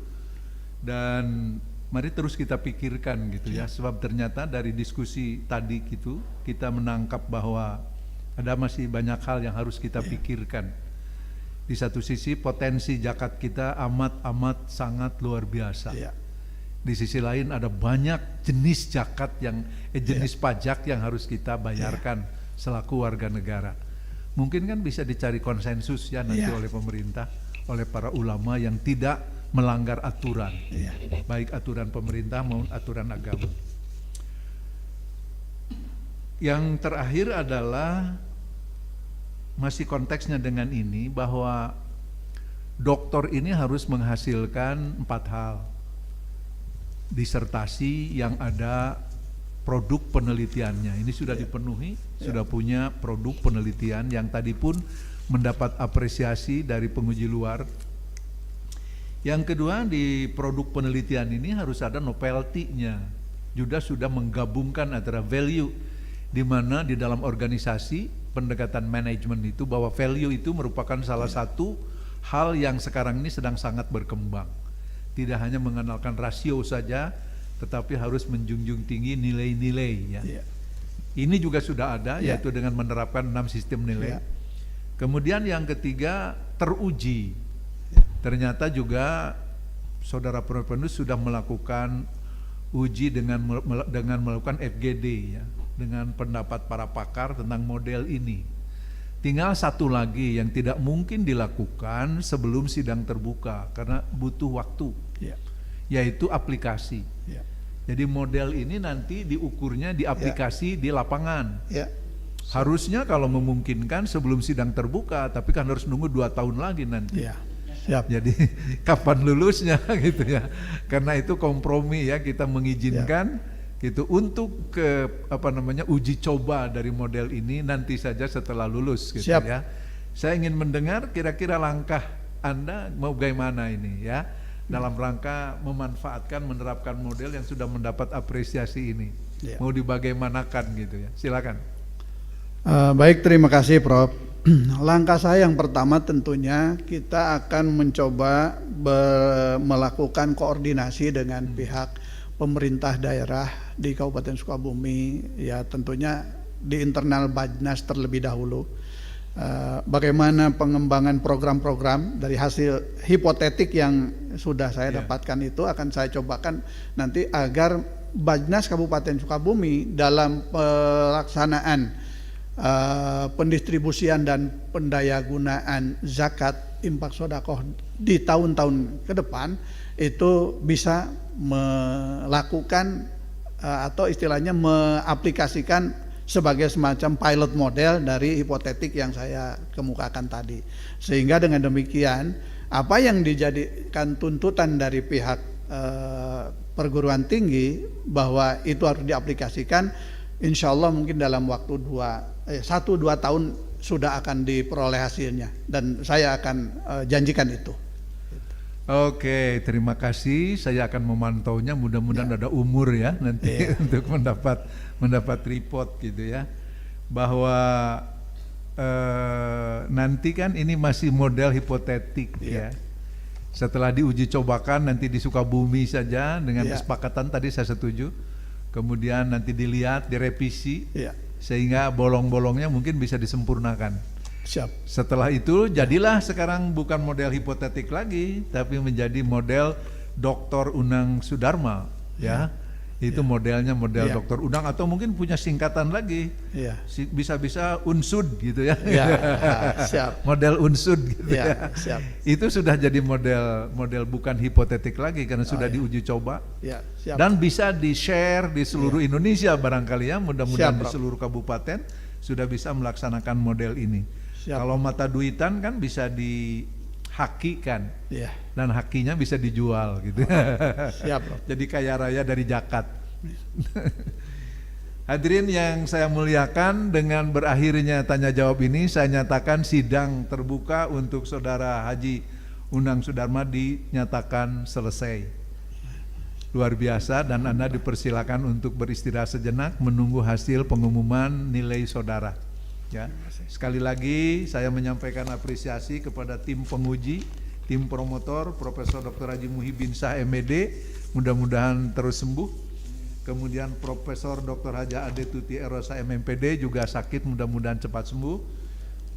Dan mari terus kita pikirkan gitu ya, sebab ternyata dari diskusi tadi gitu kita menangkap bahwa ada masih banyak hal yang harus kita pikirkan. Di satu sisi potensi zakat kita amat sangat luar biasa. Di sisi lain ada banyak jenis zakat yang jenis pajak yang harus kita bayarkan selaku warga negara. Mungkin kan bisa dicari konsensus ya nanti oleh pemerintah, oleh para ulama yang tidak melanggar aturan, baik aturan pemerintah maupun aturan agama. Yang terakhir adalah masih konteksnya dengan ini, bahwa doktor ini harus menghasilkan 4 hal. Disertasi yang ada produk penelitiannya, ini sudah dipenuhi, sudah punya produk penelitian yang tadi pun mendapat apresiasi dari penguji luar. Yang kedua, di produk penelitian ini harus ada novelty-nya, juga sudah menggabungkan antara value, di mana di dalam organisasi pendekatan manajemen itu bahwa value itu merupakan salah satu hal yang sekarang ini sedang sangat berkembang. Tidak hanya mengenalkan rasio saja, tetapi harus menjunjung tinggi nilai-nilai ya. Ini juga sudah ada, yaitu dengan menerapkan 6 sistem nilai. Kemudian yang ketiga, teruji. Ternyata juga saudara Provenus sudah melakukan uji dengan melakukan FGD ya, dengan pendapat para pakar tentang model ini. Tinggal satu lagi yang tidak mungkin dilakukan sebelum sidang terbuka karena butuh waktu, yaitu aplikasi. Jadi model ini nanti diukurnya di aplikasi di lapangan. Harusnya kalau memungkinkan sebelum sidang terbuka, tapi kan harus nunggu 2 tahun lagi nanti. Jadi kapan lulusnya gitu ya? Karena itu kompromi ya, kita mengizinkan gitu untuk uji coba dari model ini nanti saja setelah lulus gitu ya. Saya ingin mendengar kira-kira langkah Anda mau bagaimana ini ya, dalam rangka memanfaatkan menerapkan model yang sudah mendapat apresiasi ini. Mau dibagaimanakan gitu ya. Silakan. Baik, terima kasih Prof. Langkah saya yang pertama tentunya kita akan mencoba melakukan koordinasi dengan pihak pemerintah daerah di Kabupaten Sukabumi, ya tentunya di internal Bajnas terlebih dahulu. Bagaimana pengembangan program-program dari hasil hipotetik yang sudah saya dapatkan itu akan saya cobakan nanti agar Bajnas Kabupaten Sukabumi dalam pelaksanaan pendistribusian dan pendayagunaan zakat infak sedekah di tahun-tahun ke depan itu bisa melakukan atau istilahnya mengaplikasikan sebagai semacam pilot model dari hipotetik yang saya kemukakan tadi. Sehingga dengan demikian apa yang dijadikan tuntutan dari pihak perguruan tinggi bahwa itu harus diaplikasikan, insya Allah mungkin dalam waktu 1-2 tahun sudah akan diperoleh hasilnya, dan saya akan janjikan itu. Oke, terima kasih. Saya akan memantaunya. Mudah-mudahan ada umur ya nanti untuk mendapat report gitu ya. Bahwa nanti kan ini masih model hipotetik ya. Setelah diuji cobakan nanti di Sukabumi saja dengan kesepakatan tadi saya setuju. Kemudian nanti dilihat, direvisi, sehingga bolong-bolongnya mungkin bisa disempurnakan. Setelah itu jadilah sekarang bukan model hipotetik lagi, tapi menjadi model Dr. Unang Sudarma ya, Itu modelnya model Iya. Dr. Udang, atau mungkin punya singkatan lagi. Iya. Bisa-bisa unsud gitu ya. Iya, siap. Model unsud gitu Iya, ya. siap. Itu sudah jadi model bukan hipotetik lagi karena sudah iya. diuji coba. Ya, siap. Dan bisa di-share di seluruh Indonesia barangkali ya, mudah-mudahan Siap, di Prof. seluruh kabupaten sudah bisa melaksanakan model ini. Siap. Kalau mata duitan kan bisa dihakikan Iya. dan hakinya bisa dijual gitu. Siap, Prof. Jadi kaya raya dari zakat. Hadirin yang saya muliakan, dengan berakhirnya tanya jawab ini saya nyatakan sidang terbuka untuk Saudara Haji Unang Sudarma dinyatakan selesai. Luar biasa, dan Anda dipersilakan untuk beristirahat sejenak menunggu hasil pengumuman nilai saudara. Ya. Sekali lagi saya menyampaikan apresiasi kepada tim penguji, tim promotor Profesor Dr. Haji Muhyiddin Syah MED, mudah-mudahan terus sembuh. Kemudian Profesor Dr. Haja Ade Tuti Erosa MMPD juga sakit, mudah-mudahan cepat sembuh.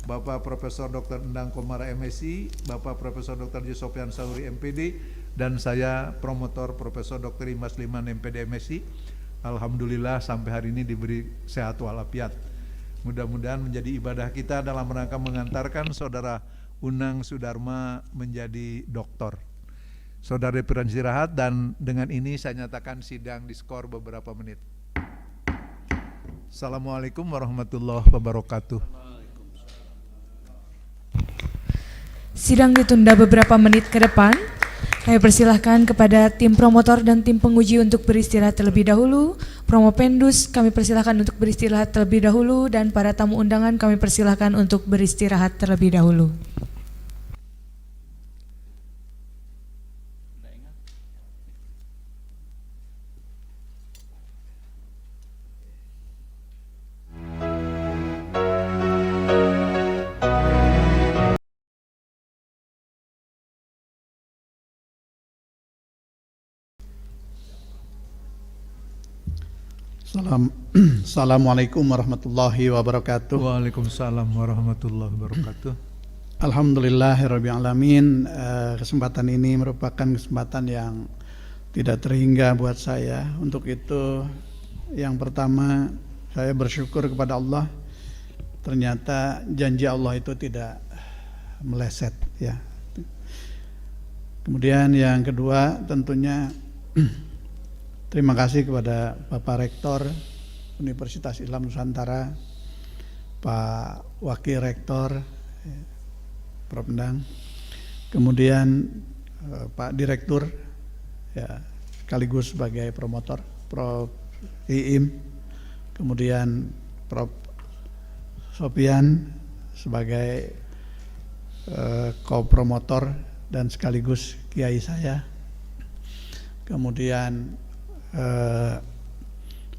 Bapak Profesor Dr. Endang Komara MSI, Bapak Profesor Dr. Sofian Sauri MPD, dan saya promotor Profesor Dr. Imas Liman MPD MSI. Alhamdulillah sampai hari ini diberi sehat walafiat. Mudah-mudahan menjadi ibadah kita dalam rangka mengantarkan Saudara Unang Sudarma menjadi doktor. Saudara beristirahat, dan dengan ini saya nyatakan sidang diskor beberapa menit. Assalamualaikum warahmatullahi wabarakatuh. Sidang ditunda beberapa menit ke depan. Kami persilahkan kepada tim promotor dan tim penguji untuk beristirahat terlebih dahulu. Promopendus kami persilahkan untuk beristirahat terlebih dahulu, dan para tamu undangan kami persilahkan untuk beristirahat terlebih dahulu. Assalamualaikum warahmatullahi wabarakatuh. Waalaikumsalam warahmatullahi wabarakatuh. Alhamdulillahirabbil alamin. Kesempatan ini merupakan kesempatan yang tidak terhingga buat saya. Untuk itu, yang pertama, saya bersyukur kepada Allah. Ternyata janji Allah itu tidak meleset, ya. Kemudian yang kedua, tentunya terima kasih kepada Bapak Rektor Universitas Islam Nusantara, Pak Wakil Rektor, Prof. Endang, kemudian Pak Direktur, ya, sekaligus sebagai promotor, Prof. Iim, kemudian Prof. Sofian sebagai co-promotor dan sekaligus kiai saya, kemudian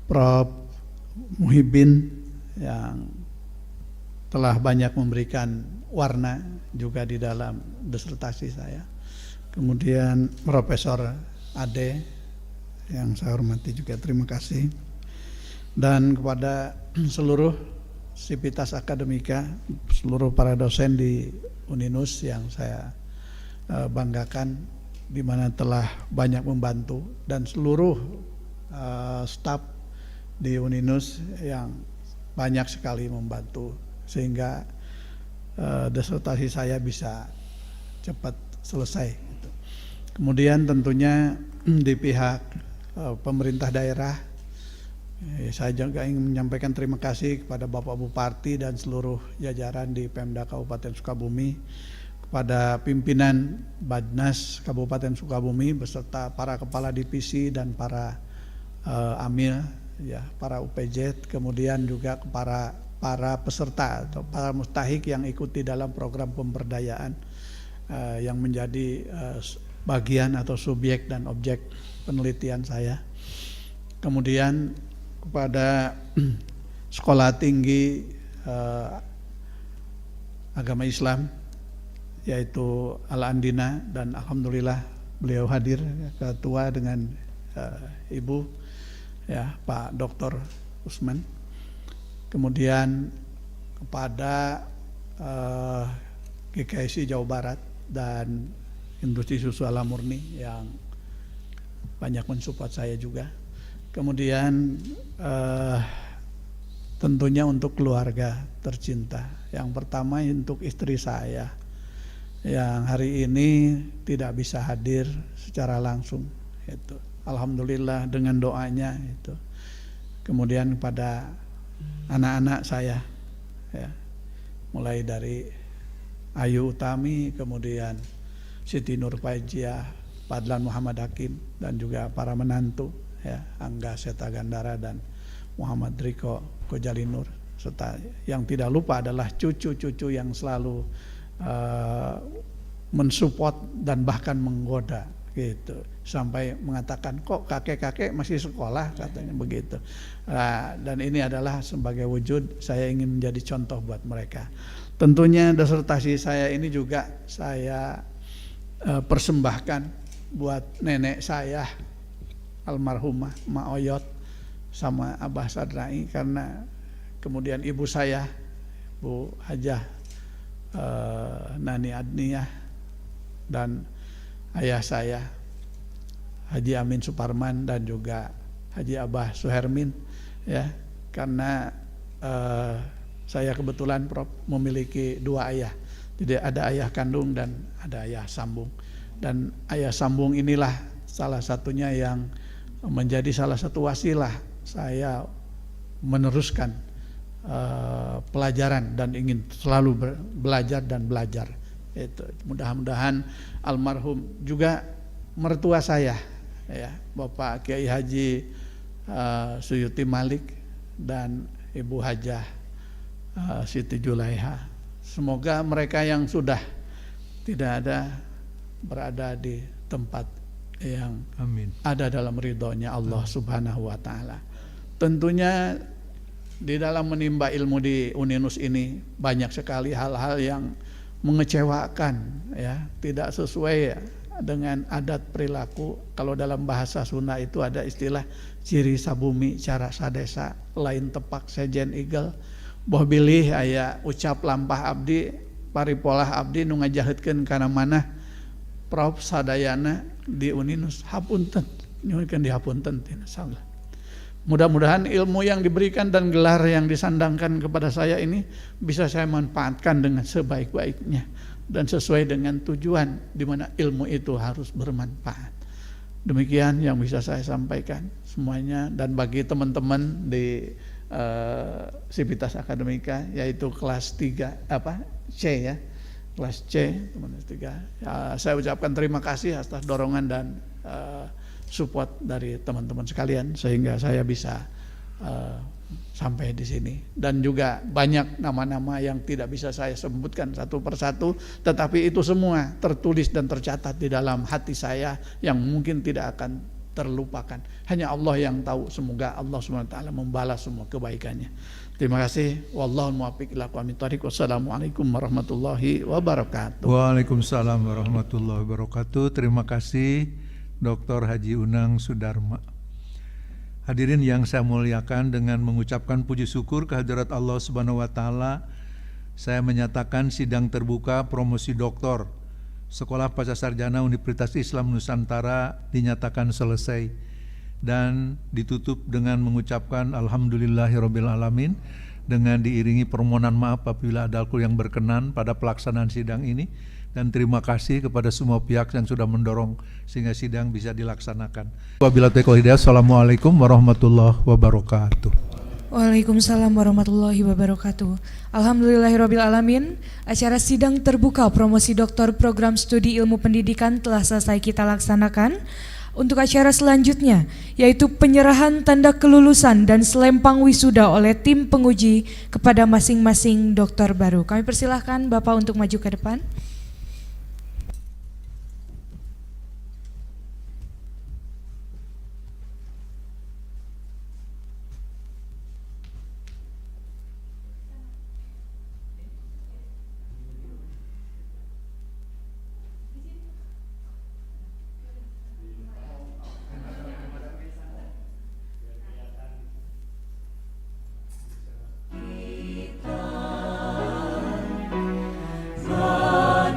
Prof. Muhyiddin yang telah banyak memberikan warna juga di dalam disertasi saya, kemudian Profesor Ade yang saya hormati juga, terima kasih, dan kepada seluruh sivitas akademika, seluruh para dosen di Uninus yang saya banggakan, di mana telah banyak membantu, dan seluruh staf di Uninus yang banyak sekali membantu sehingga disertasi saya bisa cepat selesai. Kemudian tentunya di pihak pemerintah daerah, saya juga ingin menyampaikan terima kasih kepada Bapak Bupati dan seluruh jajaran di Pemda Kabupaten Sukabumi, kepada pimpinan Badnas Kabupaten Sukabumi beserta para kepala divisi dan para amil, ya, para UPJ, kemudian juga para peserta atau para mustahik yang ikuti dalam program pemberdayaan yang menjadi bagian atau subjek dan objek penelitian saya. Kemudian kepada Sekolah Tinggi Agama Islam yaitu Al-Andina, dan alhamdulillah beliau hadir, ketua dengan Ibu, ya, Pak Dr. Usman. Kemudian kepada GKSI Jawa Barat dan Industri Susu Alam Murni yang banyak mensupport saya juga. Kemudian tentunya untuk keluarga tercinta. Yang pertama untuk istri saya yang hari ini tidak bisa hadir secara langsung. Itu alhamdulillah dengan doanya itu. Kemudian pada anak-anak saya, ya, mulai dari Ayu Utami, kemudian Siti Nur Faiziah, Fadlan Muhammad Hakim, dan juga para menantu, ya, Angga Seta Gandara dan Muhammad Riko Kojalinur, serta yang tidak lupa adalah cucu-cucu yang selalu mensupport dan bahkan menggoda gitu, sampai mengatakan kok kakek-kakek masih sekolah, katanya begitu. Dan ini adalah sebagai wujud saya ingin menjadi contoh buat mereka. Tentunya disertasi saya ini juga saya persembahkan buat nenek saya almarhumah Ma Oyot sama Abah Sadrai, karena kemudian ibu saya Bu Hajah Nani Adniyah dan ayah saya Haji Amin Suparman dan juga Haji Abah Suhermin, ya, karena saya kebetulan Prof memiliki dua ayah, jadi ada ayah kandung dan ada ayah sambung, dan ayah sambung inilah salah satunya yang menjadi salah satu wasilah saya meneruskan pelajaran dan ingin selalu belajar dan belajar. Itu mudah-mudahan almarhum juga mertua saya, ya, Bapak Kiai Haji Suyuti Malik dan Ibu Hajah Siti Julaiha, semoga mereka yang sudah tidak ada berada di tempat yang Amin. ada dalam ridhonya Allah Subhanahu wa Ta'ala. Tentunya di dalam menimba ilmu di Uninus ini banyak sekali hal-hal yang mengecewakan, ya, tidak sesuai, ya, dengan adat perilaku. Kalau dalam bahasa Sunda itu ada istilah ciri sabumi cara sadesa, lain tepak sejen igel, boh bilih aya ucap lampah abdi paripolah abdi nu ngajahetkeun kana manah Prof sadayana di Uninus hapunten nyuhunkeun di hapunten insyaallah. Mudah-mudahan ilmu yang diberikan dan gelar yang disandangkan kepada saya ini bisa saya manfaatkan dengan sebaik-baiknya dan sesuai dengan tujuan di mana ilmu itu harus bermanfaat. Demikian yang bisa saya sampaikan semuanya, dan bagi teman-teman di Sivitas Akademika yaitu kelas 3 C, ya, kelas C teman 3, ya, saya ucapkan terima kasih atas dorongan dan support dari teman-teman sekalian sehingga saya bisa sampai di sini, dan juga banyak nama-nama yang tidak bisa saya sebutkan satu persatu, tetapi itu semua tertulis dan tercatat di dalam hati saya yang mungkin tidak akan terlupakan. Hanya Allah yang tahu. Semoga Allah SWT membalas semua kebaikannya. Terima kasih. Wallahul muwaffiq ila aqwamit thoriq. Wassalamualaikum warahmatullahi wabarakatuh. Waalaikumsalam warahmatullahi wabarakatuh. Terima kasih Dr. Haji Unang Sudarma. Hadirin yang saya muliakan, dengan mengucapkan puji syukur kehadirat Allah Subhanahu wa Ta'ala, saya menyatakan sidang terbuka promosi doktor Sekolah Pasca Sarjana Universitas Islam Nusantara dinyatakan selesai dan ditutup dengan mengucapkan alhamdulillahirabbil alamin, dengan diiringi permohonan maaf apabila ada yang berkenan pada pelaksanaan sidang ini, dan terima kasih kepada semua pihak yang sudah mendorong sehingga sidang bisa dilaksanakan. Wabillahi taufiq wal hidayah. Assalamualaikum warahmatullahi wabarakatuh. Waalaikumsalam warahmatullahi wabarakatuh. Alhamdulillahirabbil alamin. Acara sidang terbuka promosi doktor program studi ilmu pendidikan telah selesai kita laksanakan. Untuk acara selanjutnya yaitu penyerahan tanda kelulusan dan selempang wisuda oleh tim penguji kepada masing-masing dokter baru. Kami persilahkan Bapak untuk maju ke depan. Kita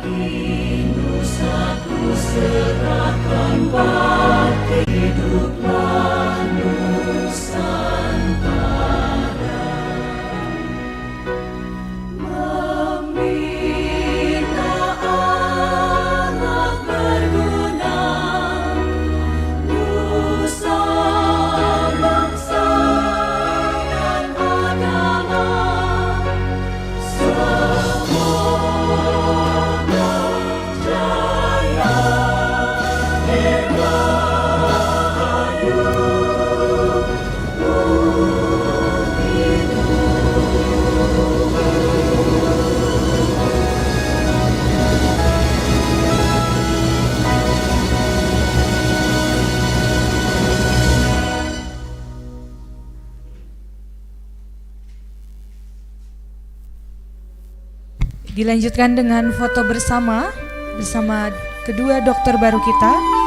Dilanjutkan dengan foto bersama kedua dokter baru kita.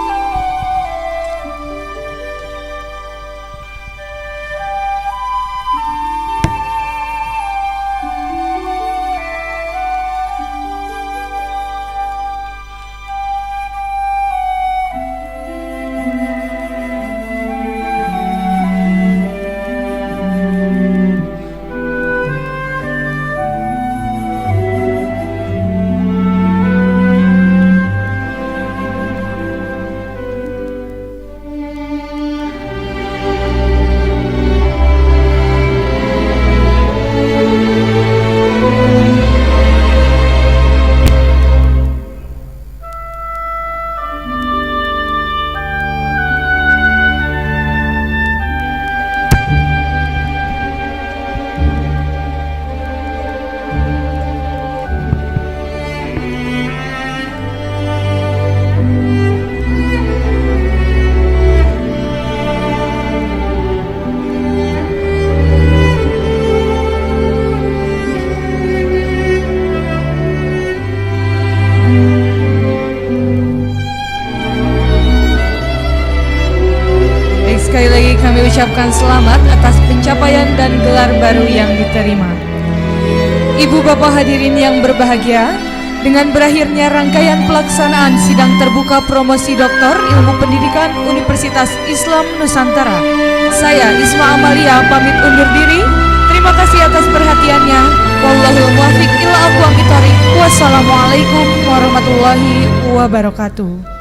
Sekali lagi kami ucapkan selamat atas pencapaian dan gelar baru yang diterima. Ibu bapak hadirin yang berbahagia, dengan berakhirnya rangkaian pelaksanaan sidang terbuka promosi doktor ilmu pendidikan Universitas Islam Nusantara, saya Isma Amalia pamit undur diri. Terima kasih atas perhatiannya. Wallahul muwaffiq ila aqwamit thoriq. Wassalamualaikum warahmatullahi wabarakatuh.